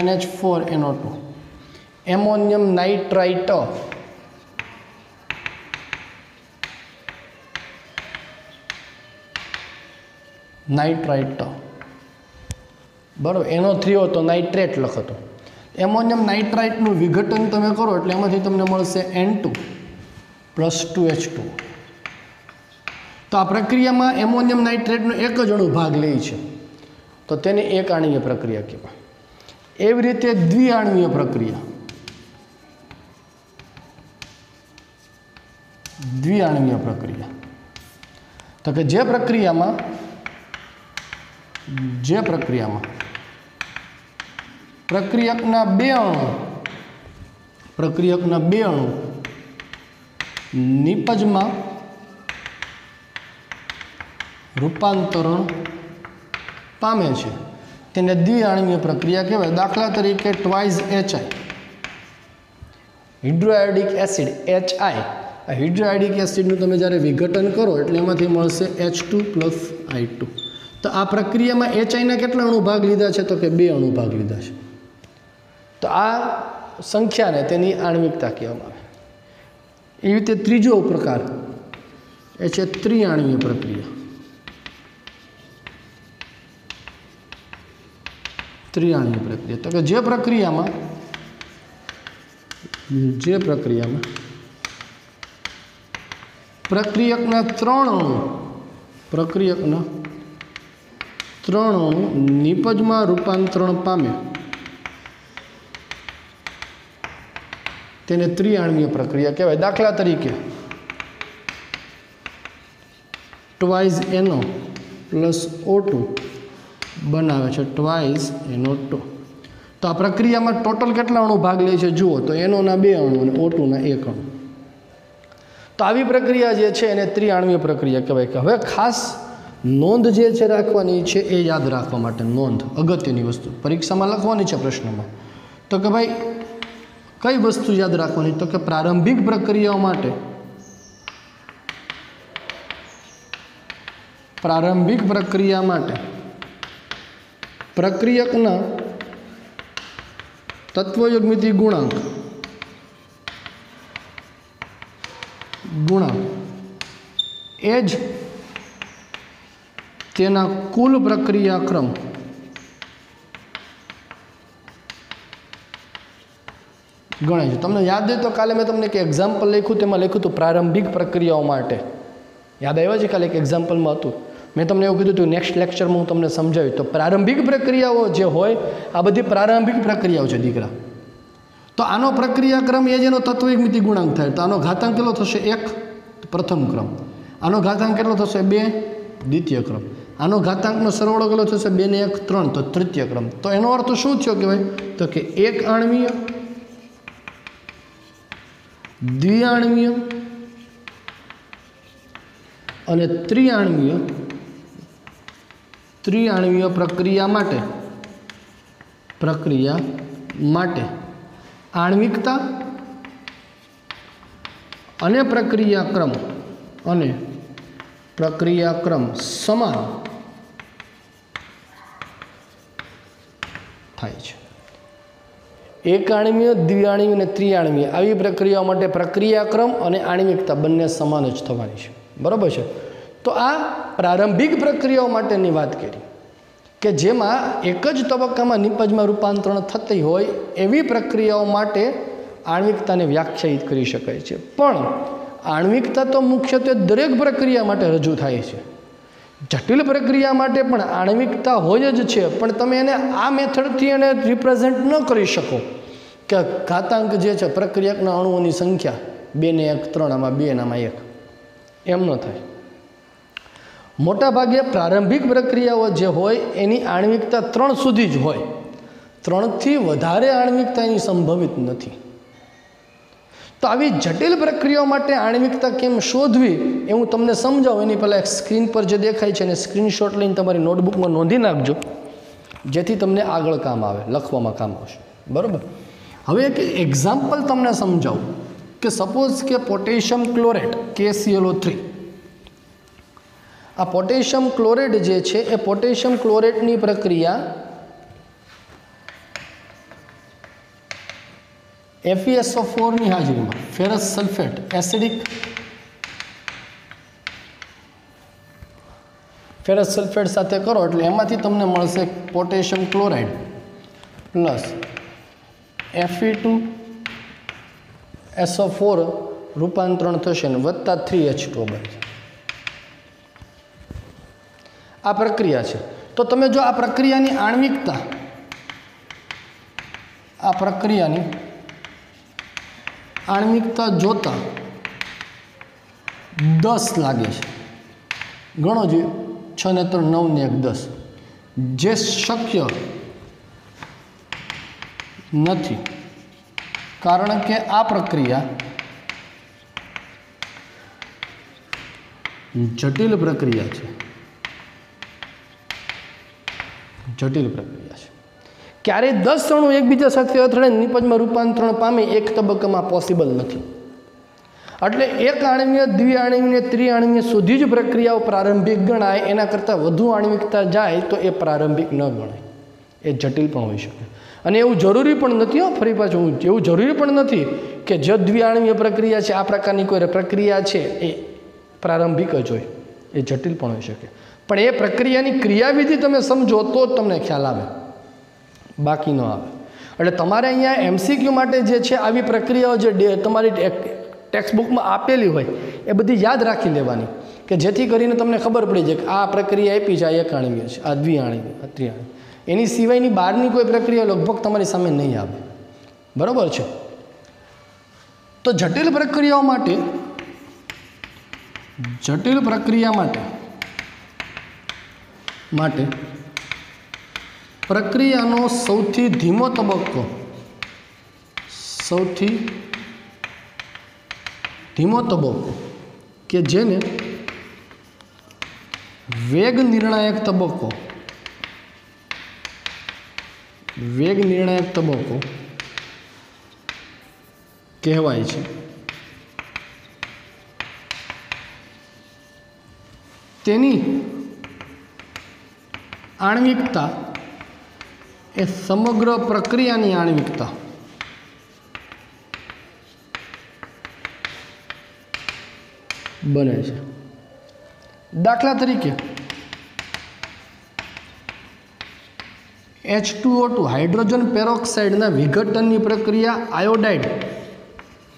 Speaker 1: NH4NO2, એમોનિયમ નાઇટ્રાઇટ બરાબર, NO3 હોય તો નાઇટ્રેટ લખતો. એમોનિયમ નાઇટ્રાઇટનું વિઘટન તમે કરો એટલે એમાંથી તમને મળશે N2+2H2. તો આ પ્રક્રિયામાં એમોનિયમ નાઇટ્રેટનો એક જ અણુ ભાગ લે છે તો તેને એક આણ્વીય પ્રક્રિયા કહેવાય. એવી રીતે દ્વિઆણ્વીય પ્રક્રિયા તો કે જે પ્રક્રિયામાં પ્રક્રિયકના બે અણુ નિપજમાં રૂપાંતરણ પામે છે તેને દ્વિઆણ્વીય પ્રક્રિયા કહેવાય. દાખલા તરીકે ટ્વાઇસ HI હાઇડ્રોઆયોડિક એસિડ HI, આ હાઇડ્રોઆયોડિક એસિડનું તમે જ્યારે વિઘટન કરો એટલે એમાંથી મળશે H2+I2. તો આ પ્રક્રિયામાં HIના કેટલા અણુ ભાગ લીધા છે? તો કે 2 અણુ ભાગ લીધા છે. તો આ સંખ્યાને તેની આણ્વિકતા કહેવામાં આવે. એવી રીતે ત્રીજો પ્રકાર એ છે ત્રિઆણ્વીય પ્રક્રિયા. તો કે જે પ્રક્રિયામાં પ્રક્રિયકના 3 અણુ નિપજમાં રૂપાંતરણ પામે તેને ત્રિઆણ્વીય પ્રક્રિયા કહેવાય. દાખલા તરીકે ટ્વાઇસ NO+O2 બનાવે છે ટ્વાઇસ NO2. તો આ પ્રક્રિયામાં ટોટલ કેટલા અણુ ભાગ લે છે જુઓ તો NOના 2 અણુ અને O2ના 1 અણુ. તો આવી પ્રક્રિયા જે છે એને ત્રિઆણ્વીય પ્રક્રિયા કહેવાય. હવે ખાસ નોંધ જે છે રાખવાની છે એ યાદ રાખવા માટે નોંધ અગત્યની વસ્તુ પરીક્ષામાં લખવાની છે પ્રશ્નમાં. તો કે ભાઈ કઈ વસ્તુ યાદ રાખવાની? તો કે પ્રારંભિક પ્રક્રિયાઓ માટે પ્રક્રિયકના તત્વયુગ્મિતિ ગુણાંક गुणा ए ज तेना कुल प्रक्रियाक्रम गणाय छे। तमने याद है तो काले मैं तमने एक एक्जाम्पल लख्યું तेमां लख्યું હતું प्रारंभिक प्रक्रियाओं माटे। याद आव्या छे? काले एक एक्जाम्पल में हतुं। मैं तमने एवुं कीधुं नेक्स्ट लेक्चर में हूँ तमने समझाव्युं। तो प्रारंभिक प्रक्रियाओं जे होय आ बधी प्रारंभिक प्रक्रियाओं छे दीकरा। तो आनो प्रक्रियाक्रम ए जेनो तत्विक मिति गुणांक थाय तो आनो घातांक केटलो थशे 1 प्रथम क्रम, आनो घातांक केटलो थशे 2 द्वितीय क्रम, आनो घातांकनो सरवाळो केटलो थशे 2 ने 1 3 तो तृतीय क्रम। तो एनो अर्थ शुं थयो कहेवाय तो के एक आणवीय, द्विआण्वीय અને ત્રિઆણવીય પ્રક્રિયા માટે આણ્વિકતા અને પ્રક્રિયાક્રમ સમાન થાય છે। एक आणवीय, द्विआणवीय અને ત્રિઆણવીય આવી પ્રક્રિયાઓ માટે પ્રક્રિયાક્રમ અને આણ્વિકતા બંને સમાન જ થવાની છે। बराबर है। तो आ प्रारंभिक प्रक्रियाओं माटेनी बात करी कि जेमां एक ज तबक्कामां निपज में रूपांतरण थती होय एवी प्रक्रियाओं माटे आण्विकताने व्याख्यायित करी शकाय छे। पण आण्विकता तो मुख्यत्वे दरेक प्रक्रिया माटे रजू थाय छे। जटिल प्रक्रिया माटे पण आण्विकता होय ज छे, पण तमे एने आ मेथडथी एने रिप्रेजेंट न करी शको कि घातांक जे छे प्रक्रियाकना अणुओनी संख्या 2 ने 1 3 आमां 2 ने 1 एम न थाय। मोटा भागे प्रारंभिक प्रक्रियाओ जे होय एनी आण्विकता 3 सुधी ज होय, 3 थी वधारे आण्विकता एनी संभवित नथी। तो आवी जटिल प्रक्रियाओ माटे आण्विकता केम शोधवी ए हूँ तमने समजावुं। एनी पहेला एक स्क्रीन पर जे देखाय छे एने स्क्रीनशॉट लईने तमारी नोटबुक में नोंधी नाखजो जेथी तमने आगळ काम आवे, लखवामां काम आवशे। बराबर। हवे एक एक्जाम्पल तमने समजावुं कि सपोज के पोटेशियम क्लोरेट KClO3 आ पोटेशियम क्लोरेट जे छे ए पोटेशियम क्लोरेटनी प्रक्रिया FeSO4 नी हाजरी में ferrous sulphate acidic ferrous sulphate साथे करो एटले एमांथी तमने मळशे पोटेशियम क्लोराइड प्लस Fe2SO4 रूपांतरण थशे ने वत्ता 3H2 बने। आ प्रक्रिया है। तो तमे जो आ प्रक्रियानी आण्विकता जोता 10 लागे छे। गणो जो 6 ने 3 9 ने 1 10 जे शक्य नहीं, कारण के आ प्रक्रिया जटिल प्रक्रिया है। जटिल प्रक्रिया है। क्यारे 10 अणु एकबीजा साथे અથડાઈને निपज में रूपांतरण पामे एक तबक्कामां पॉसिबल नहीं। एटले एक आणवीय, द्विआणवीय, त्रिआणवीय सुधी ज प्रक्रियाओ प्रारंभिक गणाय, एना करता वधु आणविकता जाए तो ए प्रारंभिक न गणाय, ए जटिल पण होई शके। અને એવું જરૂરી પણ નથી હો, ફરી પાછું એવું જરૂરી પણ નથી કે જે દ્વિઆણવીય પ્રક્રિયા છે આ પ્રકારની કોઈ પ્રક્રિયા છે એ પ્રારંભિક જ હોય, એ જટિલ પણ હોઈ શકે। પણ એ પ્રક્રિયાની ક્રિયાવિધિ તમે સમજો તો જ તમને ખ્યાલ આવે, બાકી ન આવે। એટલે તમારે અહીંયા MCQ માટે જે છે આવી પ્રક્રિયાઓ જે તમારી ટેક્સ્ટ બુકમાં આપેલી હોય એ બધી યાદ રાખી લેવાની કે જેથી કરીને તમને ખબર પડી જાય કે આ પ્રક્રિયા આપી છે, આ એક આણવીય છે, આ દ્વિઆણવીય, આ ત્રિઆણવીય। एनी सिवायनी बहारनी कोई प्रक्रिया लगभग तमारी सामे नहीं आवे। बराबर है। तो जटिल प्रक्रियाओं माटे प्रक्रियानो सौथी धीमो तबक्को के जेने वेग निर्णायक तबक्को कहेवाय छे। तेनी आणविकता ए समग्र प्रक्रियानी आणविकता બને છે। દાખલા તરીકે H2O2 હાઇડ્રોજન પેરોક્સાઇડના વિઘટનની પ્રક્રિયા આયોડાઇડ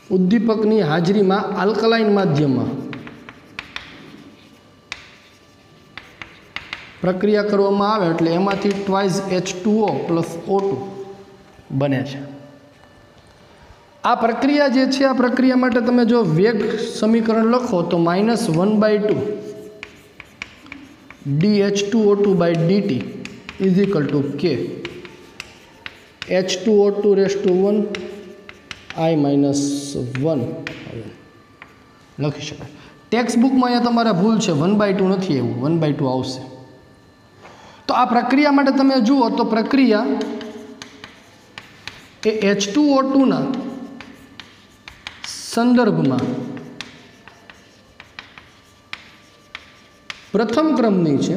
Speaker 1: ઉદ્દીપકની હાજરીમાં આલ્કલાઇન માધ્યમમાં પ્રક્રિયા કરવામાં આવે એટલે એમાંથી ટ્વાઇસ H2O પ્લસ O2 બને છે। આ પ્રક્રિયા જે છે આ પ્રક્રિયા માટે તમે જો વેગ સમીકરણ લખો તો -1/2 dH2O2/dt is equal to K H2O2 I - 1 લખી શકાય। ટેક્સ્ટ બુકમાં અહીંયા તમારે ભૂલ છે 1/2 નથી એવું 1/2 આવશે। તો આ પ્રક્રિયા માટે તમે જુઓ તો પ્રક્રિયા એ H2O2ના સંદર્ભમાં પ્રથમ ક્રમની છે,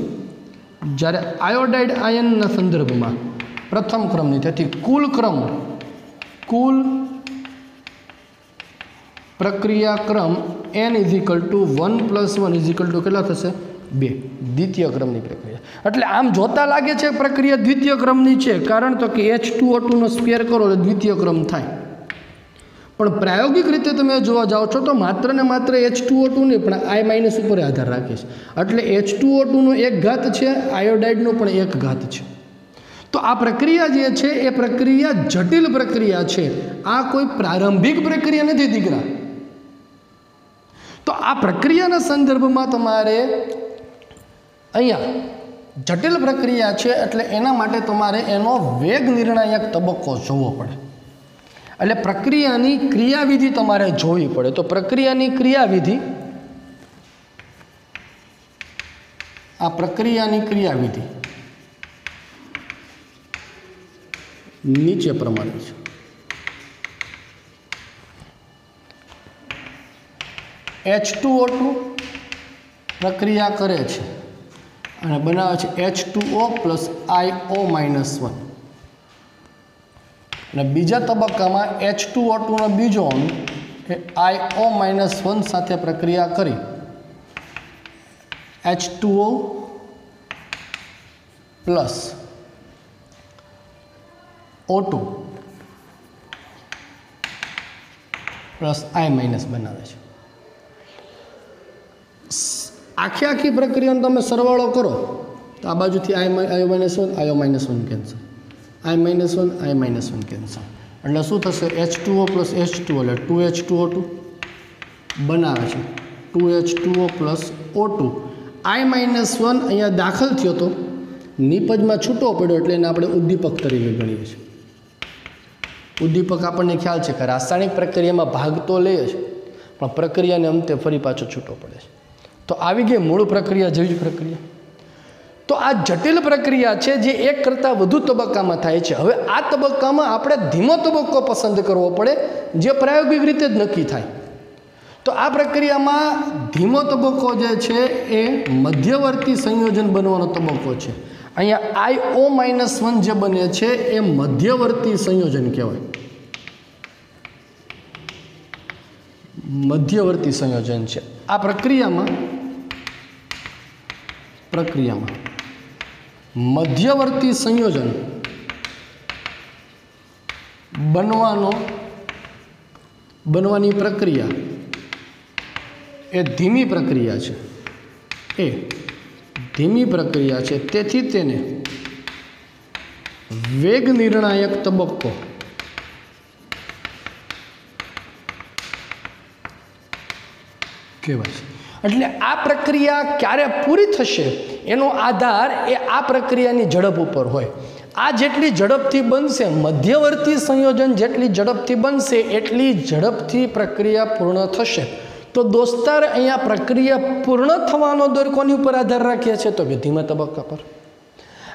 Speaker 1: જ્યારે આયોડાઇડ આયનના સંદર્ભમાં પ્રથમ ક્રમની। તેથી કુલ પ્રક્રિયા ક્રમ n = 1 + 1 = કેટલા થશે 2 દ્વિતીય ક્રમની પ્રક્રિયા। એટલે આમ જોતા લાગે છે પ્રક્રિયા દ્વિતીય ક્રમની છે, કારણ તો કે H2O2 નો સ્ક્વેર કરો એટલે દ્વિતીય ક્રમ થાય, પણ પ્રાયોગિક રીતે તમે જોવા જાઓ છો તો માત્ર ને માત્ર H2O2 નહીં પણ I- ઉપર આધાર રાખે છે। એટલે H2O2 નો એક ઘાત છે, આયોડાઇડનો પણ એક ઘાત છે। તો આ પ્રક્રિયા જે છે એ પ્રક્રિયા જટિલ પ્રક્રિયા છે, આ કોઈ પ્રારંભિક પ્રક્રિયા નથી દીકરા। તો આ પ્રક્રિયાના સંદર્ભમાં તમારે અહીંયા જટિલ પ્રક્રિયા છે એટલે એના માટે તમારે એનો વેગ નિર્ણાયક તબક્કો જોવો પડે, એટલે પ્રક્રિયાની ક્રિયાવિધિ તમારે જોવી પડે। તો પ્રક્રિયાની ક્રિયાવિધિ નીચે પ્રમાણે છે। H2O2 પ્રક્રિયા કરે છે અને બનાવે છે H2O પ્લસ IO - 1 અને બીજા તબક્કામાં H2O2 નો બીજો અણુ એ IO - 1 સાથે પ્રક્રિયા કરી H2O plus O2 plus I- બનાવે છે। આખી પ્રક્રિયાનો તમે સરવાળો કરો તો આ બાજુથી IO - 1 કેન્સલ, I- 1 કેન્સલ, એટલે શું થશે H2O પ્લસ H2O એટલે 2H2O2 બનાવે છે 2H2O પ્લસ O2 I- 1 અહીંયા દાખલ થયો તો નિપજમાં છૂટો પડ્યો એટલે એને આપણે ઉદ્દીપક તરીકે ગણીએ છીએ। ઉદ્દીપક આપણને ખ્યાલ છે કે રાસાયણિક પ્રક્રિયામાં ભાગ તો લે છે પણ પ્રક્રિયાને અંતે ફરી પાછો છૂટો પડે છે। તો આવી ગઈ મૂળ પ્રક્રિયા જેવી જ પ્રક્રિયા। તો આ જટિલ પ્રક્રિયા છે જે એક કરતાં વધુ તબક્કામાં થાય છે। હવે આ તબક્કામાં આપણે ધીમો તબક્કો પસંદ કરવો પડે જે પ્રાયોગિક રીતે જ નક્કી થાય। તો આ પ્રક્રિયામાં ધીમો તબક્કો જે છે એ મધ્યવર્તી સંયોજન બનવાનો તબક્કો છે। અહીંયા IO - 1 જે બને છે એ મધ્યવર્તી સંયોજન કહેવાય, મધ્યવર્તી સંયોજન છે। આ પ્રક્રિયામાં મધ્યવર્તી સંયોજન બનવાની પ્રક્રિયા એ ધીમી પ્રક્રિયા છે, તેથી તેને વેગ નિર્ણાયક તબક્કો કહેવાય છે। એટલે આ પ્રક્રિયા ક્યારે પૂરી થશે એનો આધાર એ આ પ્રક્રિયાની ઝડપ ઉપર હોય। આ જેટલી ઝડપથી બનશે, મધ્યવર્તી સંયોજન જેટલી ઝડપથી બનશે એટલી ઝડપથી પ્રક્રિયા પૂર્ણ થશે। તો દોસ્તાર અહીંયા પ્રક્રિયા પૂર્ણ થવાનો દર કોની ઉપર આધાર રાખીએ છીએ તો કે ધીમા તબક્કા પર।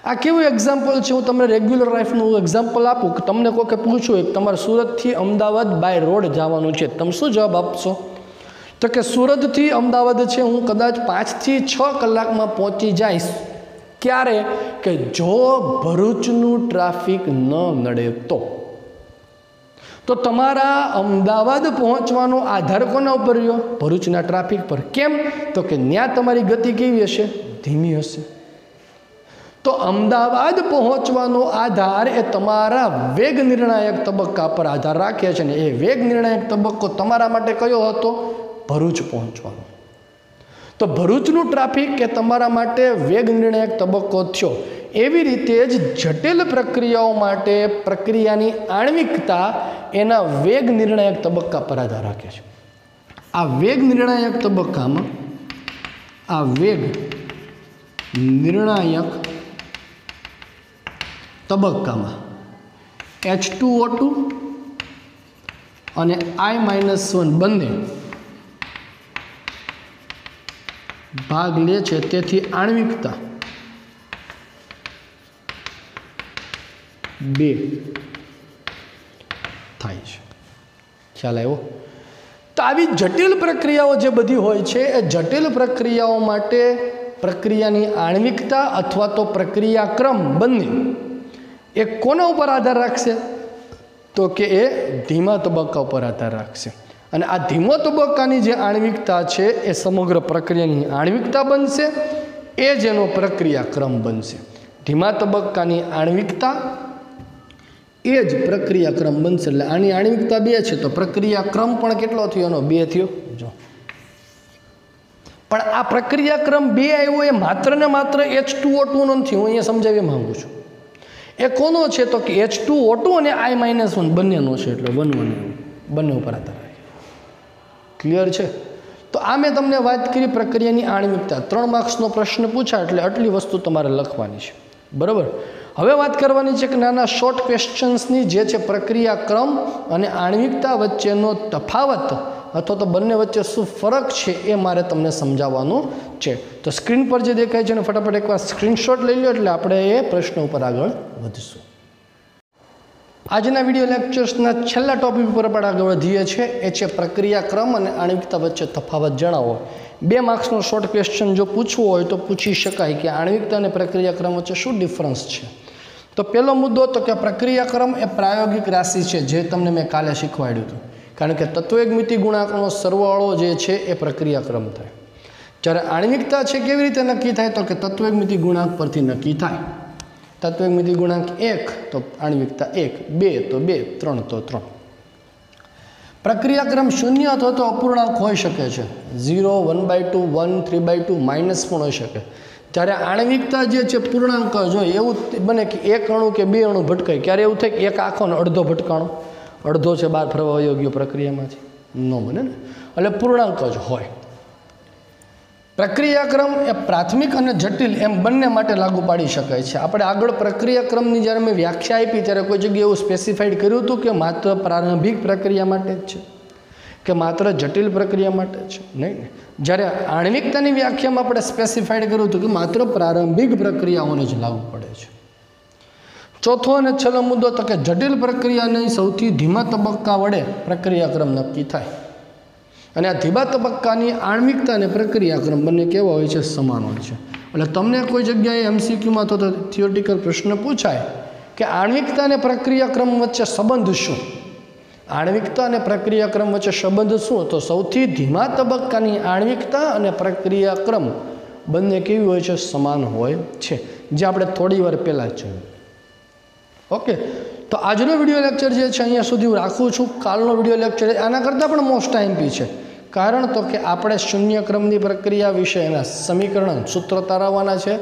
Speaker 1: આ કેવું એક્ઝામ્પલ છે, હું તમને રેગ્યુલર લાઈફનું એક્ઝામ્પલ આપું કે તમને કોઈકે પૂછ્યું કે તમારે સુરતથી અમદાવાદ બાય રોડ જવાનું છે, તમે શું જવાબ આપશો? તો કે સુરતથી અમદાવાદ છે હું કદાચ 5 થી 6 કલાકમાં પહોંચી જઈશ। ક્યારે? કે જો ભરૂચનું ટ્રાફિક ન નડે તો। તો તમારા અમદાવાદ પહોંચવાનો આધાર કોના ઉપર રહ્યો? ભરૂચના ટ્રાફિક પર. કેમ? તો કે ત્યાં તમારી ગતિ કેવી હશે? ધીમી હશે. તો અમદાવાદ પહોંચવાનો આધાર એ તમારા વેગ નિર્ણાયક તબક્કા પર આધાર રાખે છે ને એ વેગ નિર્ણાયક તબક્કો તમારા માટે કયો હતો? ભરૂચ પહોંચવાનો. તો ભરૂચનું ટ્રાફિક એ તમારા માટે વેગ નિર્ણાયક તબક્કો થયો. એવી રીતે જ જટિલ પ્રક્રિયાઓ માટે પ્રક્રિયાની આણ્વિકતા એના વેગ નિર્ણાયક તબક્કા પર આધાર રાખે છે. આ વેગ નિર્ણાયક તબક્કામાં આ વેગ નિર્ણાયક તબક્કામાં H2O2 અને I-1 બંને ભાગ લે છે. તેથી આણ્વિકતા 2 થાય છે. ખ્યાલ આવ્યો? તો આવી જટિલ પ્રક્રિયાઓ જે બધી હોય છે એ જટિલ પ્રક્રિયાઓ માટે પ્રક્રિયાની આણ્વિકતા અથવા તો પ્રક્રિયાક્રમ બંને એ કોના ઉપર આધાર રાખશે? તો કે એ ધીમા તબક્કા ઉપર આધાર રાખશે. અને આ ધીમો તબક્કાની જે આણ્વિકતા છે એ સમગ્ર પ્રક્રિયાની આણ્વિકતા બનશે. એ જ એનો પ્રક્રિયાક્રમ બનશે. ધીમા તબક્કાની આણ્વિકતા એ જ પ્રક્રિયાક્રમ બનશે. એટલે આની આણ્વિકતા 2 છે તો પ્રક્રિયાક્રમ પણ કેટલો થયો? એનો 2 થયો. જો પણ આ પ્રક્રિયાક્રમ 2 આવ્યો એ માત્ર ને માત્ર H2O2 નથી. હું અહીંયા સમજાવવા માંગુ છું. એ કોનો છે? તો કે H2O2 અને I-1 બંનેનો છે. એટલે 1 બંને ઉપર આધાર રાખે. ક્લિયર છે? તો આ મેં તમને વાત કરી પ્રક્રિયાની આણ્વિકતા. 3 માર્ક્સનો પ્રશ્ન પૂછાય એટલે આટલી વસ્તુ તમારે લખવાની છે. બરાબર. હવે વાત કરવાની છે કે નાના શોર્ટ ક્વેશ્ચન્સની જે છે પ્રક્રિયાક્રમ અને આણ્વિકતા વચ્ચેનો તફાવત અથવા તો બંને વચ્ચે શું ફરક છે એ મારે તમને સમજાવવાનું છે. તો સ્ક્રીન પર જે દેખાય છે ને ફટાફટ એકવાર સ્ક્રીનશોટ લઈ લો એટલે આપણે એ પ્રશ્ન ઉપર આગળ વધીશું. આજના વિડીયો લેક્ચર્સના છેલ્લા ટોપિક ઉપર આપણે આગળ વધીએ છીએ. એ છે પ્રક્રિયાક્રમ અને આણ્વિકતા વચ્ચે તફાવત જણાવો. 2 માર્ક્સનો શોર્ટ ક્વેશ્ચન જો પૂછવો હોય તો પૂછી શકાય કે આણ્વિકતા અને પ્રક્રિયાક્રમ વચ્ચે શું ડિફરન્સ છે. તો પહેલો મુદ્દો તો કે પ્રક્રિયાક્રમ એ પ્રાયોગિક રાશિ છે જે તમને મેં કાલે શીખવાડ્યું હતું. કારણ કે તત્વવેગમિતિ ગુણાંકનો સરવાળો જે છે એ પ્રક્રિયાક્રમ થાય. જ્યારે આણ્વિકતા છે કેવી રીતે નક્કી થાય? તો કે તત્વવેગમિતિ ગુણાંક પરથી નક્કી થાય. તત્વવેગમિતિ ગુણાંક 1 તો આણ્વિકતા 1, 2 તો 2, 3 તો 3. પ્રક્રિયાક્રમ 0 અથવા તો અપૂર્ણાંક હોઈ શકે છે. 0, 1/2, 1, 3/2, માઇનસ પણ હોઈ શકે. ત્યારે આણ્વિકતા જે છે પૂર્ણાંક જ હોય. એવું બને કે 1 અણુ કે 2 અણુ ભટકાય. ક્યારે એવું થાય કે 1 આખો ને અડધો ભટકાણો, અડધો છે બહાર ફરવા યોગ્ય પ્રક્રિયામાંથી ન બને ને. એટલે પૂર્ણાંક જ હોય. પ્રક્રિયાક્રમ એ પ્રાથમિક અને જટિલ એમ બંને માટે લાગુ પાડી શકાય છે. આપણે આગળ પ્રક્રિયાક્રમની જ્યારે મેં વ્યાખ્યા આપી ત્યારે કોઈ જગ્યાએ એવું સ્પેસિફાઈડ કર્યું હતું કે માત્ર પ્રારંભિક પ્રક્રિયા માટે જ છે કે માત્ર જટિલ પ્રક્રિયા માટે જ છે? નહીં. જ્યારે આણ્વિકતાની વ્યાખ્યામાં આપણે સ્પેસિફાઈડ કર્યું હતું કે માત્ર પ્રારંભિક પ્રક્રિયાઓને જ લાગુ પડે છે. ચોથો અને છેલ્લો મુદ્દો તો કે જટિલ પ્રક્રિયાની સૌથી ધીમા તબક્કા વડે પ્રક્રિયાક્રમ નક્કી થાય. અને આ ધીમા તબક્કાની આણ્વિકતા અને પ્રક્રિયાક્રમ બંને કેવા હોય છે? સમાન હોય છે. એટલે તમને કોઈ જગ્યાએ MCQમાં તો થિયોરિટિકલ પ્રશ્ન પૂછાય કે આણ્વિકતા અને પ્રક્રિયાક્રમ વચ્ચે સંબંધ શું? આણ્વિકતા અને પ્રક્રિયાક્રમ વચ્ચે સંબંધ શું? તો સૌથી ધીમા તબક્કાની આણ્વિકતા અને પ્રક્રિયાક્રમ બંને કેવી હોય છે? સમાન હોય છે. જે આપણે થોડી વાર પહેલાં જ જોયું. ઓકે. તો આજનો વિડીયો લેક્ચર જે છે અહીંયા સુધી હું રાખું છું. કાલનો વિડીયો લેક્ચર આના કરતાં પણ મોસ્ટ આઈએમપી છે. કારણ તો કે આપણે શૂન્ય ક્રમની પ્રક્રિયા વિશે એના સમીકરણ સૂત્ર તારવવાના છે,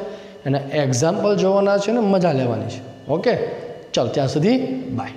Speaker 1: એના એક્ઝામ્પલ જોવાના છે ને મજા લેવાની છે. ઓકે. ચાલ ત્યાં સુધી બાય.